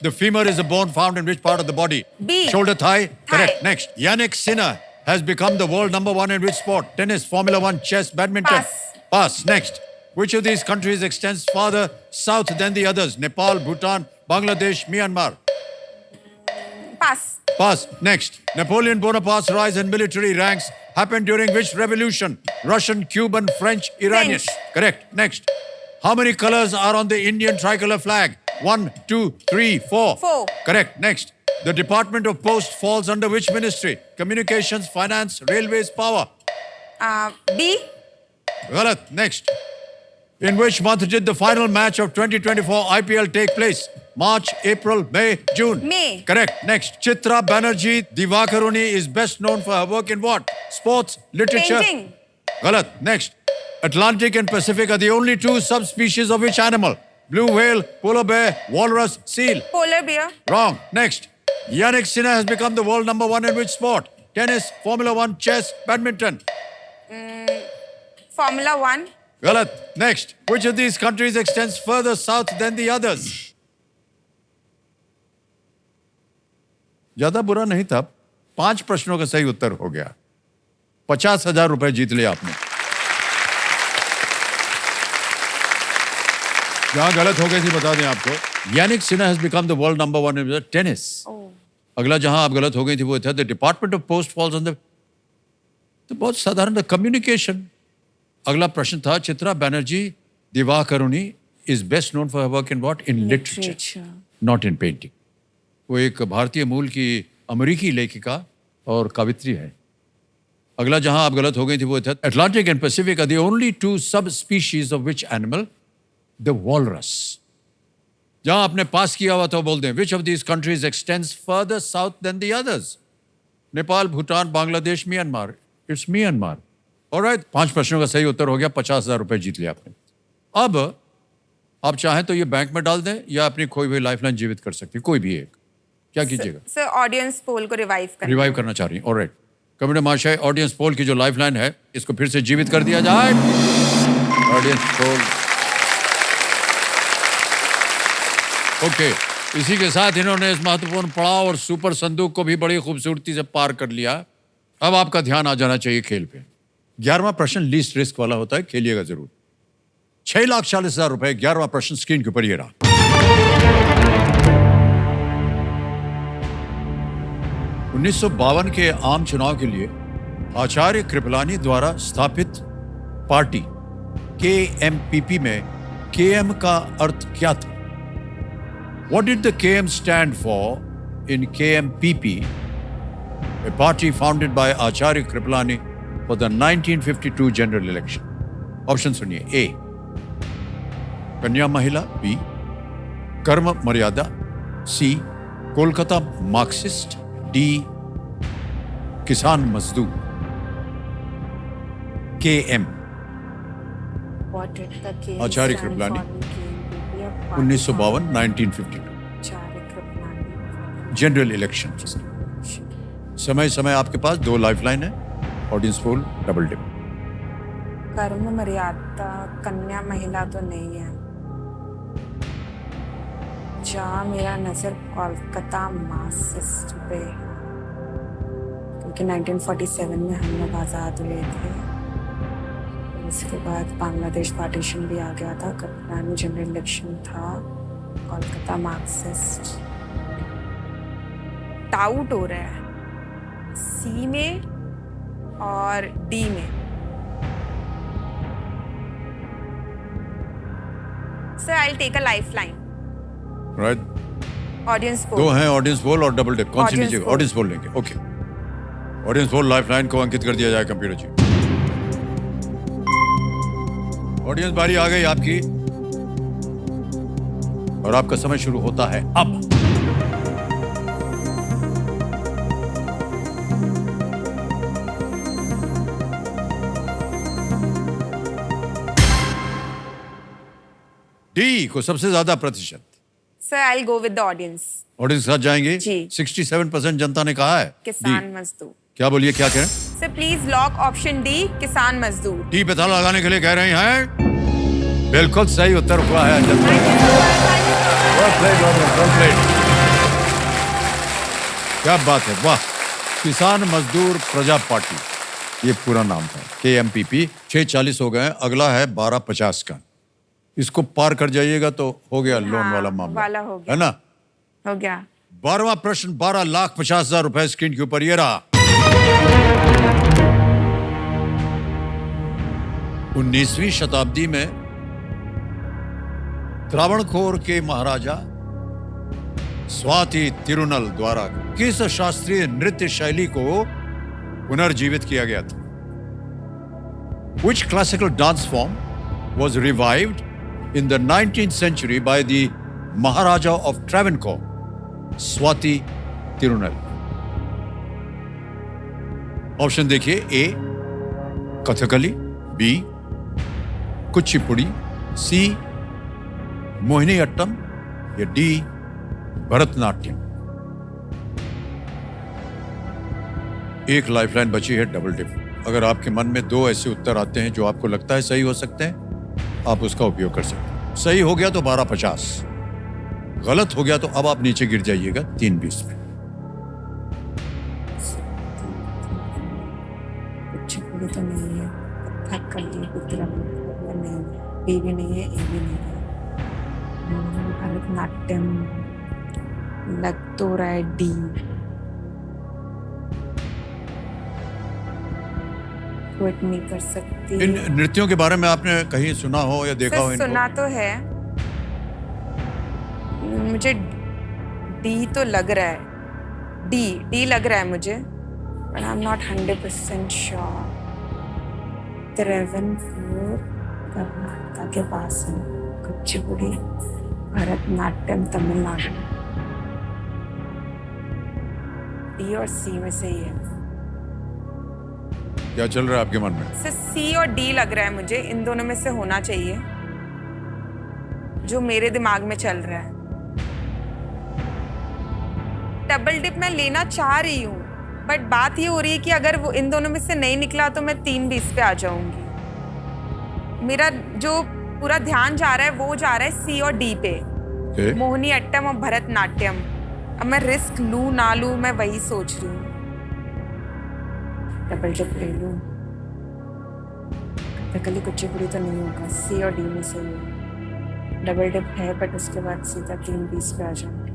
The femur is a bone found in which part of the body? B. Shoulder, thigh. Thigh. Correct. Next. Yannick Sinner has become the world #1 in which sport? Tennis, Formula 1, chess, badminton. Pass. Pass. Next. Which of these countries extends farther south than the others? Nepal, Bhutan, Bangladesh, Myanmar. Pass. Pass. Next. Napoleon Bonaparte's rise in military ranks happened during which revolution? Russian, Cuban, French, Iranian. French. Correct. Next. How many colors are on the Indian tricolor flag? 1, 2, 3, 4. 4. Correct. Next. The Department of Post falls under which ministry? Communications, Finance, Railways, Power. B. Galat. Next. In which month did the final match of 2024 IPL take place? March, April, May, June. May. Correct. Next. Chitra Banerjee Divakaruni is best known for her work in what? Sports, literature. Painting. Galat. Next. Atlantic and Pacific are the only 2 subspecies of which animal? Blue whale, polar bear, walrus, seal. Polar bear. Wrong. Next. Yannick Sinner has become the world #1 in which sport? Tennis, Formula 1, chess, badminton. Formula 1. Galat. Next. Which of these countries extends further south than the others? ज्यादा बुरा नहीं था। 5 प्रश्नों का सही उत्तर हो गया। 50,000 रुपए जीत लिया आपने। जहां गलत हो गई थी बता दें आपको। Jannik Sinner has become the world #1 in tennis. अगला जहां आप गलत हो गई थी वो था the department of post falls on the, तो बहुत साधारण कम्युनिकेशन। अगला प्रश्न था Chitra Banerjee Divakaruni is best known for her work in what? In literature, not in painting. वो एक भारतीय मूल की अमेरिकी लेखिका और कवित्री है। अगला जहां आप गलत हो गई थी वो था Atlantic and Pacific are the only 2 subspecies of which animal? The walrus. जहां आपने पास किया हुआ तो बोल दें which of these countries extends further south than the others? Nepal, Bhutan, Bangladesh, Myanmar. It's Myanmar. Alright, 5 प्रश्नों का सही उत्तर हो गया, 50,000 रुपए जीत लिया आपने। अब आप चाहें तो ये बैंक में डाल दें या अपनी खोई हुई लाइफलाइन जीवित कर सकती, कोई भी एक। क्या कीजिएगा? सर ऑडियंस पोल को रिवाइव करना चाह रही हैं। ऑलराइट, कमेटी महाशय, ऑडियंस पोल की जो लाइफलाइन है इसको फिर से जीवित कर दिया जाए। Audience poll. ओके, इसी के साथ इन्होंने इस महत्वपूर्ण पड़ाव और सुपर संदूक को भी बड़ी खूबसूरती से पार कर लिया। अब आपका ध्यान आ जाना चाहिए खेल पे। 11वां प्रश्न लीस्ट रिस्क वाला होता है, खेलिएगा जरूर। 6,40,000 रुपए। 11वां प्रश्न स्क्रीन के ऊपर ये रहा। उन्नीस 1952 के आम चुनाव के लिए आचार्य कृपलानी द्वारा स्थापित पार्टी KMPP में KM का अर्थ क्या था? What did the KM stand for in KMPP, a party founded by Acharya Kripalani for the 1952 general election? Option सुनिए। A, कन्या महिला। B, कर्म मर्यादा। C, Kolkata Marxist. D, Kisan Mazdoor. KM, Acharya Kripalani, 1952 1952 general election. समय आपके पास 2 लाइफलाइन है। Audience poll double dip. कर्म मर्यादा, कन्या महिला तो नहीं है। जहाँ मेरा नजर कोलकाता मार्क्सिस्ट पे, क्योंकि 1947 में हम लोग आज़ाद हुए थे। उसके बाद बांग्लादेश पार्टीशन भी आ गया था, कृपलानी जनरल इलेक्शन था, कोलकाता मार्क्सिस्ट। डाउट हो रहा है सी में और डी में। Sir I will take a lifeline. Right, audience poll. 2 हैं, ऑडियंस पोल और डबल डिप। कौन सी Audience लीजिएगा? poll। ऑडियंस पोल लेंगे। ओके, ऑडियंस पोल लाइफलाइन को अंकित कर दिया जाए कंप्यूटर जी। ऑडियंस बारी आ गई आपकी और आपका समय शुरू होता है अब। डी को सबसे ज्यादा प्रतिशत। Sir I will go with the audience. Audience के साथ जाएंगे जी। 67% जनता ने कहा है किसान D। मजदूर। क्या बोलिए, क्या कह रहे हैं? Sir please lock option D, किसान मजदूर। डी पे ताला लगाने के लिए कह रहे हैं। बिल्कुल सही उत्तर हुआ है। Well played, Robert, well played। क्या बात है, वाह। किसान मजदूर प्रजा पार्टी, ये पूरा नाम था। KMPP। 6:40 हो गए हैं, अगला है 12:50 का। इसको पार कर जाइएगा तो हो गया लोन वाला मामला, वाला हो गया। है ना? हो गया। 12वां प्रश्न, 12,50,000 रुपए स्क्रीन के ऊपर ये रहा। 19वीं शताब्दी में त्रावणकोर के महाराजा स्वाति तिरुनल द्वारा किस शास्त्रीय नृत्य शैली को पुनर्जीवित किया गया था? Which classical dance form was revived in the 19th century by the Maharaja of Travancore, Swati Tirunal? Option देखिए। ए, कथकली। बी, कुचिपुड़ी। सी, मोहिनीअट्टम। या डी, भरतनाट्यम। एक लाइफलाइन बची है, डबल डिप। अगर आपके मन में 2 ऐसे उत्तर आते हैं जो आपको लगता है सही हो सकते हैं, आप उसका उपयोग कर सकते हैं। सही हो गया तो 12:50, गलत हो गया तो अब आप नीचे गिर जाइएगा 3:20 में। कुचिपुड़ी तो नहीं है, कथकली नहीं है, बी भी नहीं है, ए भी नहीं है। भरतनाट्यम लग तो रहा है डी। क्विट नहीं कर सकती। इन नृत्यों के बारे में आपने कहीं सुना हो या देखा हो? सुना तो है, मुझे डी तो लग रहा है। डी लग रहा है मुझे, but I'm not 100% sure। Travancore Karnataka के पास है, कुचिपुड़ी भरतनाट्यम तमिलनाडु। डी और सी में से ही है। क्या चल रहा है आपके मन में? सर सी और डी लग रहा है मुझे, इन दोनों में से होना चाहिए जो मेरे दिमाग में चल रहा है। डबल डिप मैं लेना चाह रही हूँ, बट बात ये हो रही है कि अगर वो इन दोनों में से नहीं निकला तो मैं 3-20 पे आ जाऊंगी। मेरा जो पूरा ध्यान जा रहा है वो जा रहा है सी और डी पे, मोहिनी अट्टम और भरतनाट्यम। अब मैं रिस्क लूं ना लूं, मैं वही सोच रही हूँ। डबल डिप ले लूं, कली कुचिपुड़ी तो नहीं होगा, सी और डी में से ही है। डबल डिप है बट उसके बाद सीधा 3-20 पे आ जाऊंगी।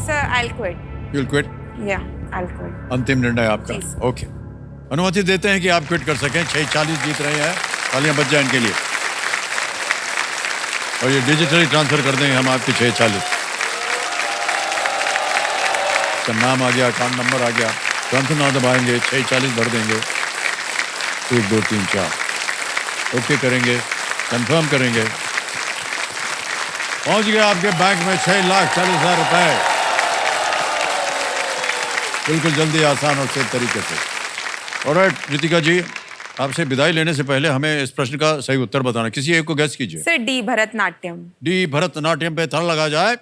Sir I will quit. You'll quit? या आई विल क्विट। अंतिम निर्णय आपका? जी, सर। ओके, अनुमति देते हैं कि आप क्विट कर सकें। 6:40 जीत रहे हैं, तालियां बज जाए इनके लिए। और ये डिजिटली ट्रांसफर कर देंगे हम आपके 6:40। तो नाम आ गया, अकाउंट नंबर आ गया, तुरंत ना दबाएंगे, 6:40 भर देंगे। 1 2 3 4 ओके करेंगे, कंफर्म करेंगे। पहुंच गए आपके बैंक में 6,40,000 रुपए, बिल्कुल जल्दी, आसान और सही तरीके से। ऑलराइट रितिका जी, आपसे विदाई लेने से पहले हमें इस प्रश्न का सही उत्तर बताना। किसी एक को गैस कीजिए। Sir D Bharatanatyam. D Bharatanatyam पे थड़ लगा जाए।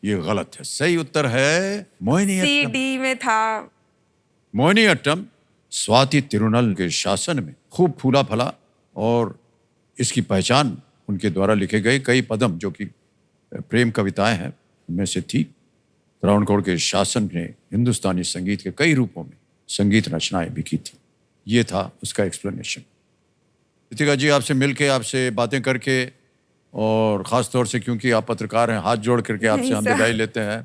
ये गलत है, सही उत्तर है मोहिनी सी अट्टम। डी में था। मोहिनी अट्टम स्वाति तिरुनल के शासन में खूब फूला फला, और इसकी पहचान उनके द्वारा लिखे गए कई पदम जो कि प्रेम कविताएं हैं उनमें से थी। त्रावणकोर के शासन ने हिंदुस्तानी संगीत के कई रूपों में संगीत रचनाएं भी की थी। ये था उसका एक्सप्लेनेशन। रितिका जी, आपसे मिलके, आपसे बातें करके, और ख़ास तौर से क्योंकि आप पत्रकार हैं, हाथ जोड़ करके आपसे हम विदाई लेते हैं।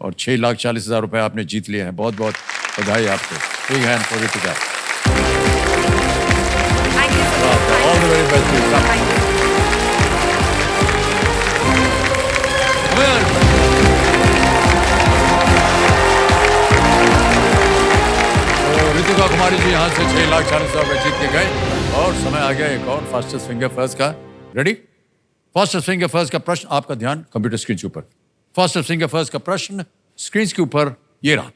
और 6,40,000 रुपए आपने जीत लिए हैं। बहुत बहुत बधाई आपको। एक hand for Ritika. All the very best. Ritika Kumari ji यहाँ से 6,40,000 रुपए जीत के गए। और समय आ गया एक और फास्टेस्ट फिंगर फर्स्ट का। रेडी? फास्टेस्ट फिंगर फर्स्ट का प्रश्न, आपका ध्यान कंप्यूटर स्क्रीन के ऊपर। फास्टेस्ट फिंगर फर्स्ट का प्रश्न स्क्रीन के ऊपर ये रहा।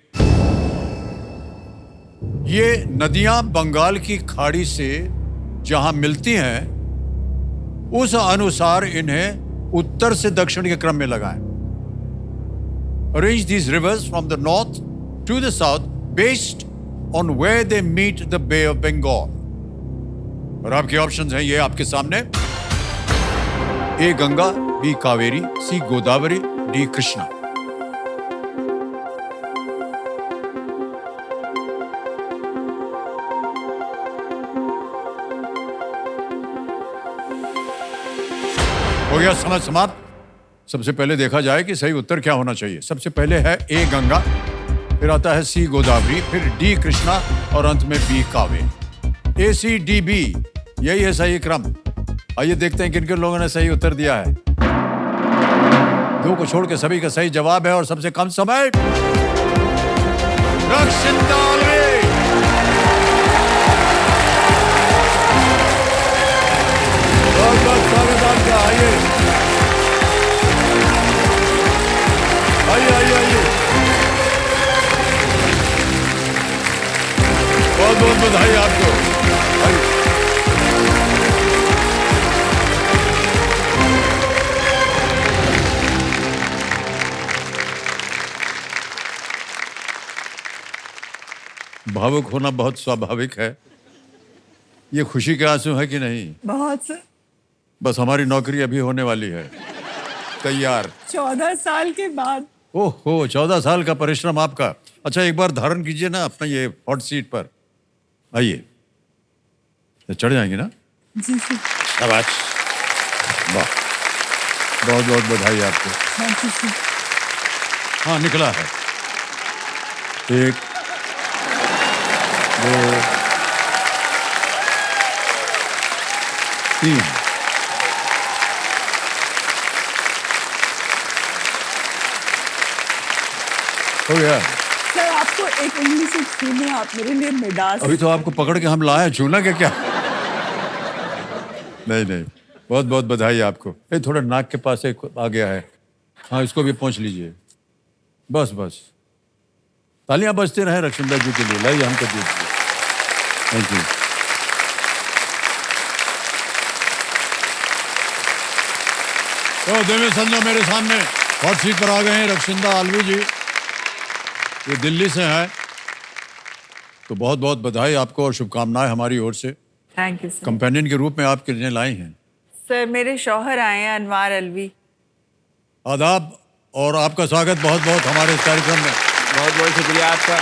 ये नदियां बंगाल की खाड़ी से जहां मिलती हैं, उस अनुसार इन्हें उत्तर से दक्षिण के क्रम में लगाएं। Arrange these rivers from the north to the south based on where they meet the Bay of Bengal. और आपके ऑप्शंस हैं ये आपके सामने। ए गंगा, बी कावेरी, सी गोदावरी, डी कृष्णा। हो गया समय समाप्त। सबसे पहले देखा जाए कि सही उत्तर क्या होना चाहिए। सबसे पहले है ए गंगा, फिर आता है सी गोदावरी, फिर डी कृष्णा और अंत में बी कावेरी। ए सी डी बी, यही है सही क्रम। आइए देखते हैं किन किन लोगों ने सही उत्तर दिया है। 2 को छोड़ के सभी का सही जवाब है, और सबसे कम समय रक्षित दालवे। बहुत बहुत स्वागत आपका। आइए आइए आइए आइए, बहुत बहुत बधाई आपको। आइए। भावुक होना बहुत स्वाभाविक है। ये खुशी के आंसू है कि नहीं? बहुत सर। बस हमारी नौकरी अभी होने वाली है तैयार। 14 साल के बाद। ओहो, 14 साल का परिश्रम आपका। अच्छा, एक बार धारण कीजिए ना अपना ये हॉट सीट पर। आइए, चढ़ जाएंगे ना? जी सर। शाबाश, वाह, बहुत बहुत बधाई आपको। Thank you sir. हाँ, निकला है। 1 2 3 हो गया। सर आपको एक उंगली से छूने आप मेरे लिए मिडास। अभी तो आपको पकड़ के हम लाए, छूना क्या क्या? नहीं नहीं, बहुत बहुत बधाई आपको। ये थोड़ा नाक के पास एक आ गया है। हाँ, इसको भी पहुँच लीजिए। बस बस तालियां बजते रहे रक्षिंदा जी के लिए। लाइए हमको दीजिए। Thank you. तो देवेंद्र संजय मेरे सामने हॉट सीट पर आ गए हैं रक्षिंदा आलवी जी, ये दिल्ली से हैं। तो बहुत बहुत बधाई आपको और शुभकामनाएं हमारी ओर से। Thank you sir. कंपेनियन के रूप में आप कितने लाई हैं? सर मेरे शौहर आए हैं अनवार अलवी। आदाब और आपका स्वागत बहुत बहुत हमारे इस कार्यक्रम में। बहुत बहुत शुक्रिया आपका।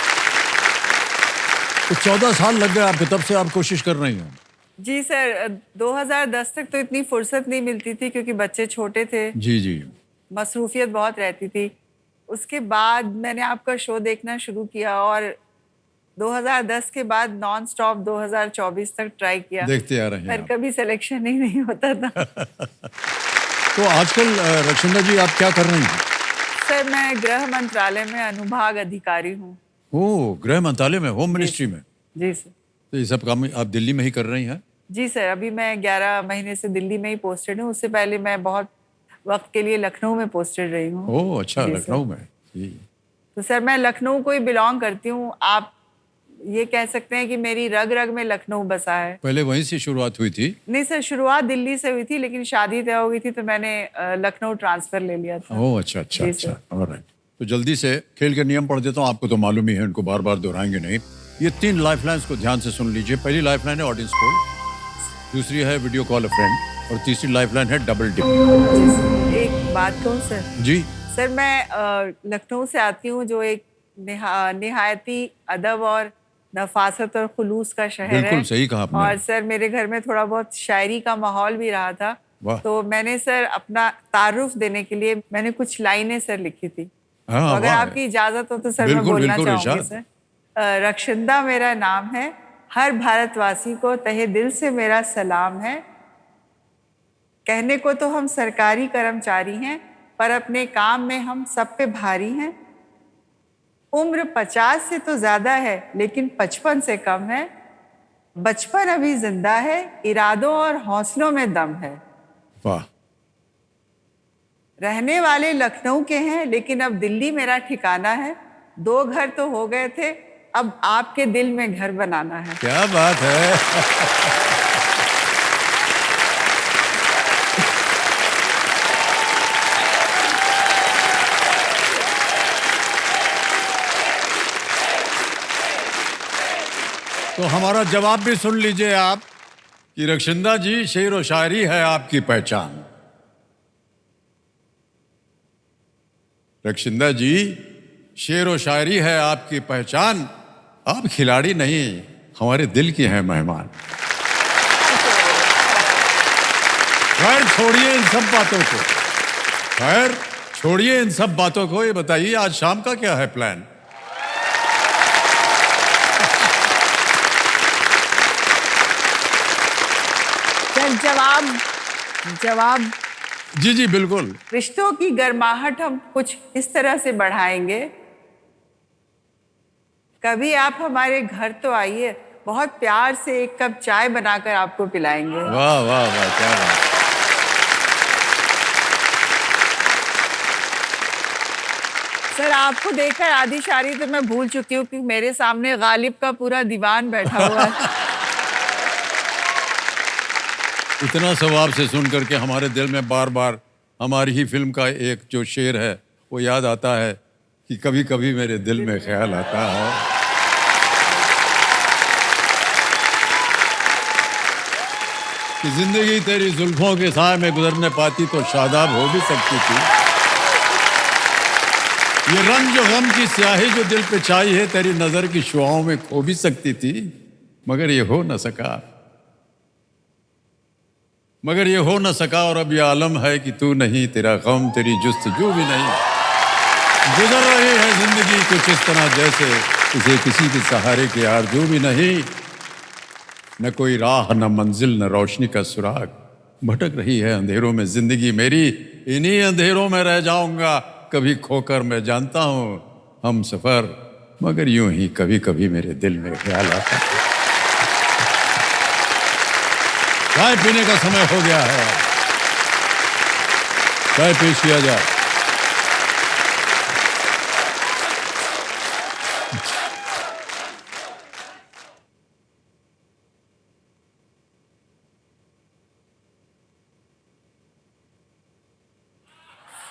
तो 14 साल लग गए आपके, तब से आप कोशिश कर रही हैं? जी सर, 2010 तक तो इतनी फुर्सत नहीं मिलती थी क्योंकि बच्चे छोटे थे, जी जी। मसरूफियत बहुत रहती थी। उसके बाद मैंने आपका शो देखना शुरू किया और 2010 के बाद नॉन स्टॉप 2024 तक ट्राई किया। देखते आ रहे हैं पर आप। कभी सिलेक्शन ही नहीं होता था। तो आजकल रक्षिंदा जी आप क्या कर रही हैं? सर मैं गृह मंत्रालय में अनुभाग अधिकारी हूँ। ओह, गृह मंत्रालय में, होम मिनिस्ट्री में। जी सर। तो ये सब काम आप दिल्ली में ही कर रही हैं? जी सर, अभी मैं 11 महीने से दिल्ली में ही पोस्टेड हूँ। उससे पहले मैं बहुत वक्त के लिए लखनऊ में पोस्टेड रही हूँ। ओह अच्छा, जी सर। लखनऊ में। जी। तो सर मैं लखनऊ को ही बिलोंग करती हूँ। आप ये कह सकते हैं कि मेरी रग रग में लखनऊ बसा है। पहले वहीं से शुरुआत हुई थी? नहीं सर, शुरुआत दिल्ली से हुई थी लेकिन शादी तय हो गई थी तो मैंने लखनऊ ट्रांसफर ले लिया था। ओह अच्छा अच्छा जी अच्छा, सर। ऑलराइट। तो जल्दी से खेल के नियम पढ़ देता हूँ, आपको तो मालूम ही है, उनको बार बार दोहराएंगे नहीं। ये 3 लाइफलाइंस को ध्यान से सुन लीजिए। पहली लाइफलाइन है ऑडियंस कॉल, दूसरी है वीडियो कॉल अ फ्रेंड और तीसरी लाइफलाइन है डबल डिप। जी सर। एक बात कहूँ सर? जी। सर मैं लखनऊ से आती हूँ जो एक निहायती अदब और नफासत और खुलूस का शहर है। बिल्कुल सही कहा आपने। और सर मेरे घर में थोड़ा बहुत शायरी का माहौल भी रहा था। वाह। तो मैंने सर अपना तारुफ देने के लिए मैंने कुछ लाइनें सर लिखी थी। हाँ, तो अगर वाह। आपकी इजाजत हो तो सर मैं बिल्कुल, बोलना बिल्कुल, चाहूंगी इरशाद। सर। रक्षिंदा मेरा नाम है, हर भारतवासी को तहे दिल से मेरा सलाम है। कहने को तो हम सरकारी कर्मचारी हैं पर अपने काम में हम सब पे भारी हैं। उम्र 50 से तो ज्यादा है लेकिन 55 से कम है। बचपन अभी जिंदा है, इरादों और हौसलों में दम है। वाह। रहने वाले लखनऊ के हैं लेकिन अब दिल्ली मेरा ठिकाना है। 2 घर तो हो गए थे, अब आपके दिल में घर बनाना है। क्या बात है। तो हमारा जवाब भी सुन लीजिए आप कि रक्षिंदा जी, शेर व शायरी है आपकी पहचान। रक्षिंदा जी, शेर व शायरी है आपकी पहचान। आप खिलाड़ी नहीं, हमारे दिल की हैं मेहमान। खैर छोड़िए इन सब बातों को, खैर छोड़िए इन सब बातों को। ये बताइए आज शाम का क्या है प्लान? सर जवाब जी जी बिल्कुल। रिश्तों की गर्माहट हम कुछ इस तरह से बढ़ाएंगे। कभी आप हमारे घर तो आइए, बहुत प्यार से एक कप चाय बनाकर आपको पिलाएंगे। वाह वाह वाह, क्या बात। सर आपको देखकर आदि शायरी तो मैं भूल चुकी हूँ कि मेरे सामने गालिब का पूरा दीवान बैठा हुआ है। इतना सवाब से सुन करके हमारे दिल में बार बार हमारी ही फिल्म का एक जो शेर है वो याद आता है कि कभी कभी मेरे दिल में ख्याल आता है। कि जिंदगी तेरी जुल्फों के साए में गुजरने पाती तो शादाब हो भी सकती थी। ये रंग जो गम की स्याही जो दिल पे छाई है तेरी नजर की शुआओं में खो भी सकती थी, मगर ये हो न सका। मगर ये हो न सका और अब ये आलम है कि तू नहीं, तेरा गम तेरी जुस्तजू भी नहीं। गुजर रही है जिंदगी कुछ इस तरह जैसे इसे किसी के सहारे की आरज़ू भी नहीं। न कोई राह न मंजिल न रोशनी का सुराग, भटक रही है अंधेरों में जिंदगी मेरी। इन्हीं अंधेरों में रह जाऊंगा कभी खोकर, मैं जानता हूँ हम सफर, मगर यूं ही कभी कभी मेरे दिल में ख्याल आता है। चाय पीने का समय हो गया है, चाय पेश किया जाए।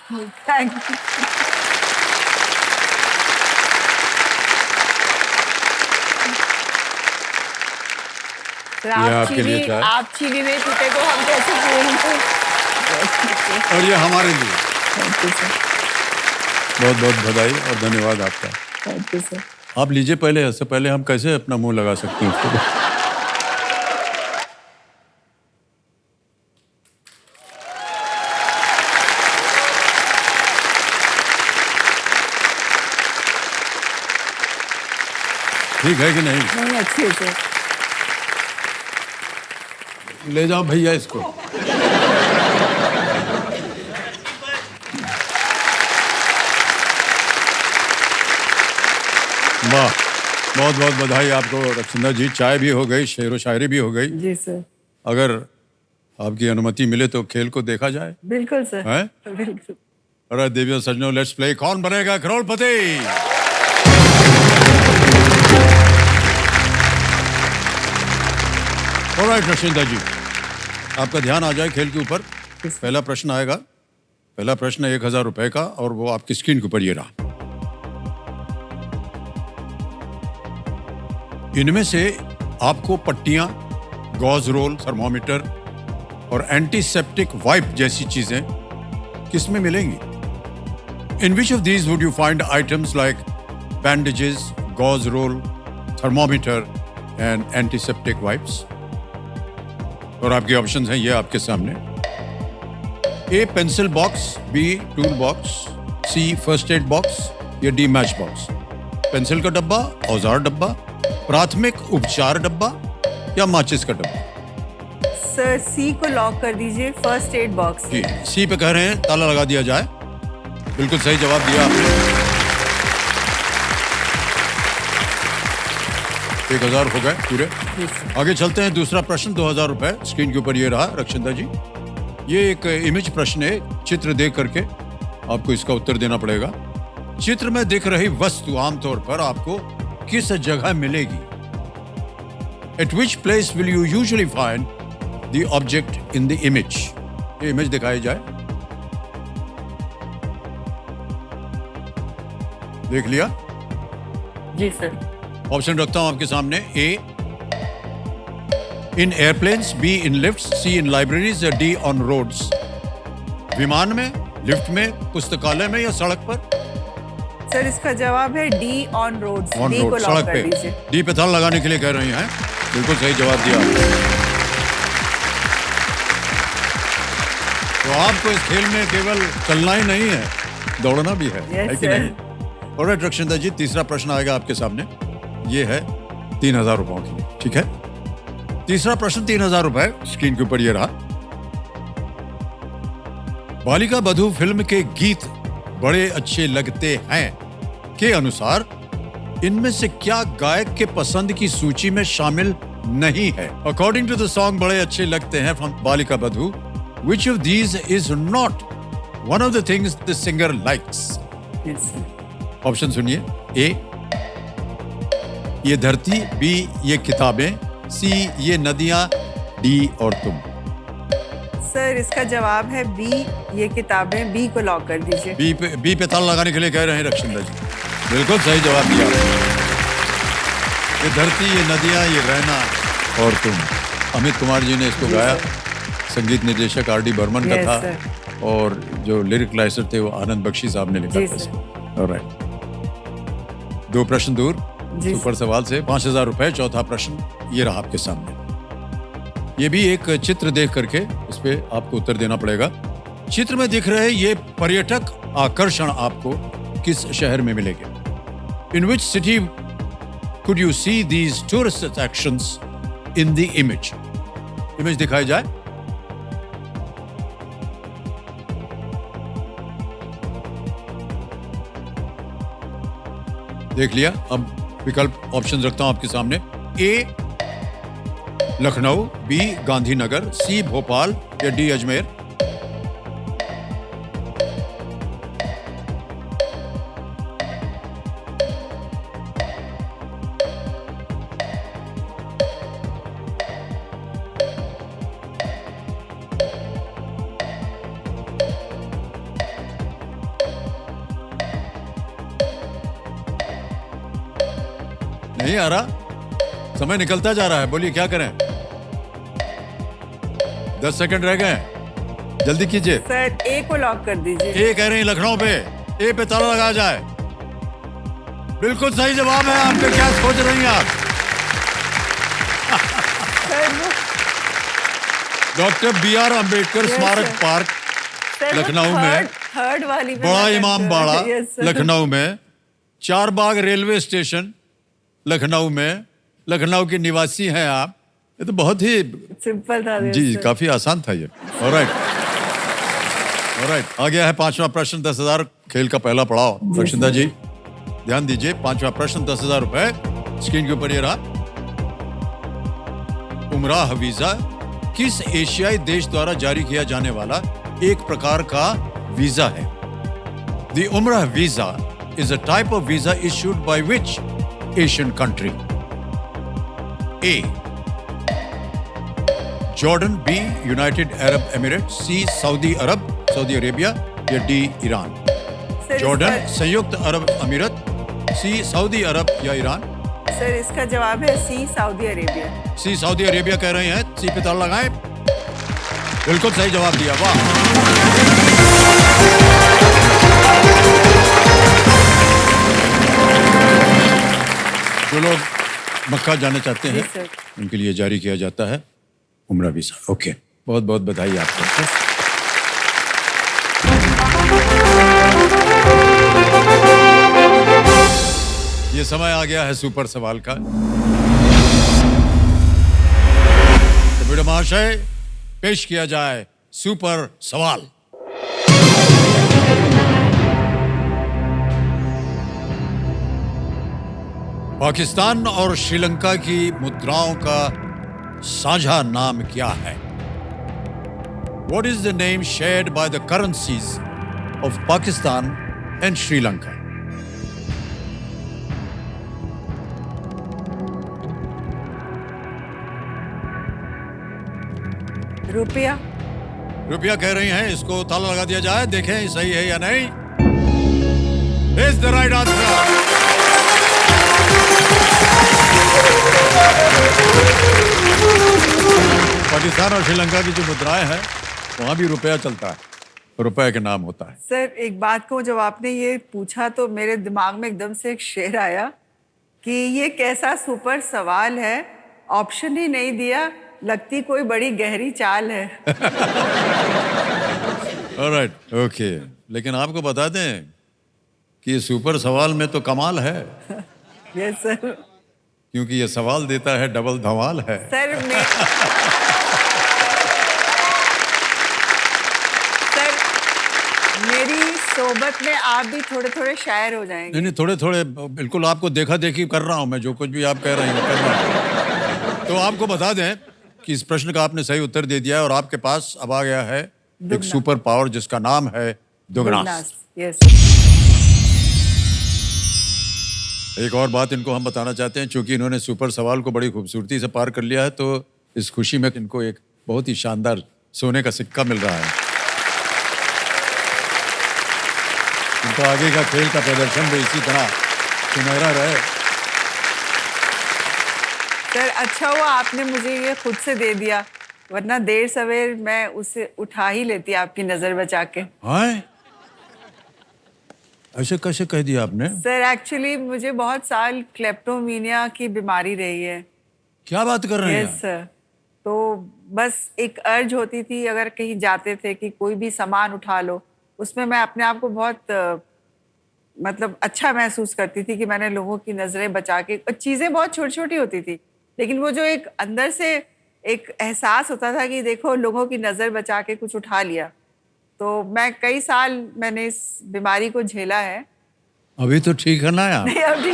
Thank you. सर, ये आपके लिए चाय। आप चीनी नहीं पीते तो हम कैसे पिएंगे? और ये हमारे लिए थैंक यू सर। बहुत बहुत बधाई और धन्यवाद आपका। Thank you sir. आप लीजिए पहले, इससे पहले हम कैसे अपना मुंह लगा सकते हैं उसको। ठीक है कि नहीं? नहीं, अच्छे से। ले जाओ भैया इसको। वाह, बहुत बहुत बधाई आपको रक्षिंदा जी। चाय भी हो गई, शेर व शायरी भी हो गई। जी सर। अगर आपकी अनुमति मिले तो खेल को देखा जाए। बिल्कुल सर। हैं? बिल्कुल। अरे देवियों सज्जनों, let's play Kaun Banega Crorepati. Alright रक्षिंदा जी, आपका ध्यान आ जाए खेल के ऊपर। पहला प्रश्न आएगा। पहला प्रश्न 1000 रुपए का, और वो आपकी स्क्रीन के ऊपर ये रहा। इनमें से आपको पट्टियां, गॉज रोल, थर्मोमीटर और एंटीसेप्टिक वाइप जैसी चीजें किस में मिलेंगी? In which of these would you find items like bandages, gauze roll, thermometer and antiseptic wipes? और आपके ऑप्शंस हैं ये आपके सामने। A pencil box, B tool box, C first aid box या डी मैच बॉक्स। पेंसिल का डब्बा, औजार डब्बा, प्राथमिक उपचार डब्बा या माचिस का डब्बा? सर सी को लॉक कर दीजिए, फर्स्ट एड बॉक्स। जी, सी पे कह रहे हैं, ताला लगा दिया जाए। बिल्कुल सही जवाब दिया आपने। 1000 हो गए पूरे। आगे चलते हैं। दूसरा प्रश्न 2000 रुपए स्क्रीन के ऊपर ये रहा रक्षिंदा जी। ये एक इमेज प्रश्न है। चित्र देख करके आपको इसका उत्तर देना पड़ेगा। चित्र में दिख रही वस्तु आमतौर पर आपको किस जगह मिलेगी? Eight which place will you usually find the object in the image? ये इमेज दिखाई जाए। देख लिया? जी सर। ऑप्शन रखता हूं आपके सामने। A in airplanes, B in lifts, C in libraries या डी ऑन रोड्स? विमान में, लिफ्ट में, पुस्तकालय में या सड़क पर? सर इसका जवाब है D on roads. On D को रोड, लॉक सड़क कर पे। दीजिए। डी पे ताला लगाने के लिए कह रही हैं। बिल्कुल सही जवाब दिया आपने। तो आपको इस खेल में केवल चलना ही नहीं है, दौड़ना भी है Yes, कि sir. नहीं? और रक्षिंदा जी, तीसरा प्रश्न आएगा आपके सामने। ये है 3000 रुपयों के लिए। ठीक है, तीसरा प्रश्न 3000 रुपए स्क्रीन के ऊपर ये रहा। बालिका बधू फिल्म के गीत बड़े अच्छे लगते हैं के अनुसार इनमें से क्या गायक के पसंद की सूची में शामिल नहीं है? अकॉर्डिंग टू द सॉन्ग बड़े अच्छे लगते हैं फ्रॉम बालिका बधू, which of these is not one of the things the singer likes? Yes, sir. Option सुनिए। ए ये धरती, बी ये किताबें, सी ये नदियां, डी और तुम? सर इसका जवाब है बी ये किताबें। बी को लॉक कर दीजिए। बी पे ताला लगाने के लिए कह रहे हैं रक्षिंदा जी। बिल्कुल सही जवाब दिया। ये धरती, ये नदियां, ये रहना और तुम। अमित कुमार जी ने इसको गाया। संगीत निर्देशक आर डी बर्मन का Yes, था, sir. और जो लिरिक राइटर थे वो आनंद बख्शी साहब ने लिखा जी, था sir. इसको। ऑलराइट, 2 प्रश्न दूर जी, सुपर सवाल से 5000 रुपए। चौथा प्रश्न ये रहा आपके सामने। ये भी एक चित्र देख करके इस पे आपको उत्तर देना पड़ेगा। चित्र में दिख रहे ये पर्यटक आकर्षण आपको किस शहर में मिलेंगे? In which city could you see these tourist attractions in the image? Image दिखाई जाए। देख लिया? अब विकल्प ऑप्शन रखता हूं आपके सामने। ए लखनऊ, बी गांधीनगर, सी भोपाल या डी अजमेर? नहीं आ रहा? समय निकलता जा रहा है, बोलिए क्या करें? 10 सेकंड रह गए, जल्दी कीजिए। सर ए को लॉक कर दीजिए। ए कह रहे हैं लखनऊ पे, ए पे ताला लगाया जाए। बिल्कुल सही जवाब है आपके। क्या सोच रही हैं आप? Doctor B.R. अम्बेडकर स्मारक पार्क लखनऊ में, थर्ड वाली बड़ा इमाम बाड़ा लखनऊ में, चार बाग रेलवे स्टेशन लखनऊ में, लखनऊ के निवासी हैं आप। ये तो बहुत ही सिंपल था जी, काफी आसान था ये। ऑलराइट, आ गया है 5वां प्रश्न, 10,000 खेल का पहला पड़ाव। रक्षिता जी ध्यान दीजिए, 5वां प्रश्न 10,000 रुपए स्क्रीन के ऊपर ये रहा। उमराह वीजा किस एशियाई देश द्वारा जारी किया जाने वाला एक प्रकार का वीजा है? The Umrah visa is a type of visa issued by which Asian country? A Jordan, B United Arab Emirate, C Saudi Arabia या डी ईरान? जॉर्डन, संयुक्त अरब अमीरत, सी सऊदी अरब या ईरान? सर इसका जवाब है C Saudi Arabia. C Saudi Arabia कह रहे हैं, सी पे ताला लगाएं। बिल्कुल सही जवाब दिया, वाह। जो लोग मक्का जाना चाहते हैं उनके लिए जारी किया जाता है उम्रा वीजा। ओके, बहुत बहुत बधाई आपको। ये समय आ गया है सुपर सवाल का। तो बेटा महाशय, पेश किया जाए सुपर सवाल। पाकिस्तान और श्रीलंका की मुद्राओं का साझा नाम क्या है? What is the name shared by the currencies of Pakistan and Sri Lanka? रुपया। रुपया कह रही हैं, इसको ताला लगा दिया जाए, देखें सही है या नहीं। Is the right answer? Pakistan और श्रीलंका की जो मुद्राएं हैं वहां भी रुपया चलता है, रुपए के नाम होता है। सर एक बात को, जब आपने ये पूछा तो मेरे दिमाग में एकदम से एक शेर आया कि ये कैसा सुपर सवाल है, ऑप्शन ही नहीं दिया, लगती कोई बड़ी गहरी चाल है। Alright, okay. लेकिन आपको बता दें कि ये सुपर सवाल में तो कमाल है। Yes sir. क्योंकि ये सवाल देता है डबल धमाल है। सर मेरी सोबत में आप भी थोड़े थोड़े शायर हो जाएंगे। नहीं, थोड़े थोड़े बिल्कुल आपको देखा देखी कर रहा हूं मैं, जो कुछ भी आप कह रहे हैं कर रहा हूं। तो आपको बता दें कि इस प्रश्न का आपने सही उत्तर दे दिया है और आपके पास अब आ गया है एक सुपर पावर जिसका नाम है दुगनास। यस। एक और बात इनको हम बताना चाहते हैं, क्योंकि इन्होंने सुपर सवाल को बड़ी खूबसूरती से पार कर लिया है, तो इस खुशी में इनको एक बहुत ही शानदार सोने का सिक्का मिल रहा है। इनको आगे का खेल का प्रदर्शन भी इसी तरह सुनहरा रहे। सर अच्छा हुआ आपने मुझे ये खुद से दे दिया, वरना देर सवेर मैं उसे उठा ही लेती आपकी नजर बचा के। हाँ, ऐसे कैसे कह दिया आपने? सर एक्चुअली मुझे बहुत साल क्लेप्टोमीनिया की बीमारी रही है। क्या बात कर रहे हैं? Yes sir. तो बस एक अर्ज होती थी, अगर कहीं जाते थे कि कोई भी सामान उठा लो, उसमें मैं अपने आप को बहुत मतलब अच्छा महसूस करती थी कि मैंने लोगों की नजरें बचा के, और चीजें बहुत छोटी छोटी होती थी, लेकिन वो जो एक अंदर से एक एहसास होता था कि देखो लोगों की नजर बचा के कुछ उठा लिया। तो मैं कई साल मैंने इस बीमारी को झेला है। अभी तो ठीक है ना यार? नहीं अभी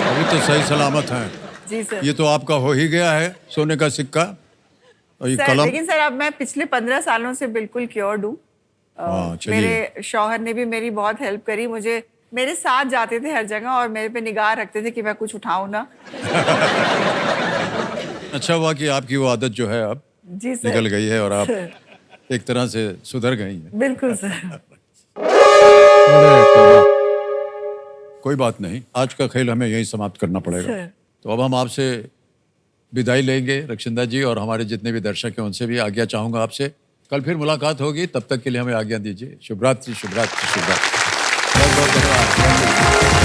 अभी तो सही सलामत है। जी सर। ये तो आपका हो ही गया है सोने का सिक्का और ये सर, कलम। लेकिन सर अब मैं पिछले 15 सालों से बिल्कुल क्योर्ड हूँ। चलिए। मेरे शौहर ने भी मेरी बहुत हेल्प करी, मुझे मेरे साथ जाते थे हर जगह और मेरे पे निगाह रखते थे कि मैं कुछ उठाऊं ना। अच्छा हुआ कि आपकी वो आदत जो है अब जी सर। निकल गई है और आप एक तरह से सुधर गई हैं। बिल्कुल सर। अरे तौबा। कोई बात नहीं, आज का खेल हमें यहीं समाप्त करना पड़ेगा। सर। तो अब हम आपसे विदाई लेंगे रक्षिंदा जी, और हमारे जितने भी दर्शक हैं उनसे भी आज्ञा चाहूंगा आपसे। कल फिर मुलाकात होगी, तब तक के लिए हमें आज्ञा दीजिए। शुभ रात्रि, शुभ रात्रि, शुभ रात्रि। बहुत बहुत धन्यवाद।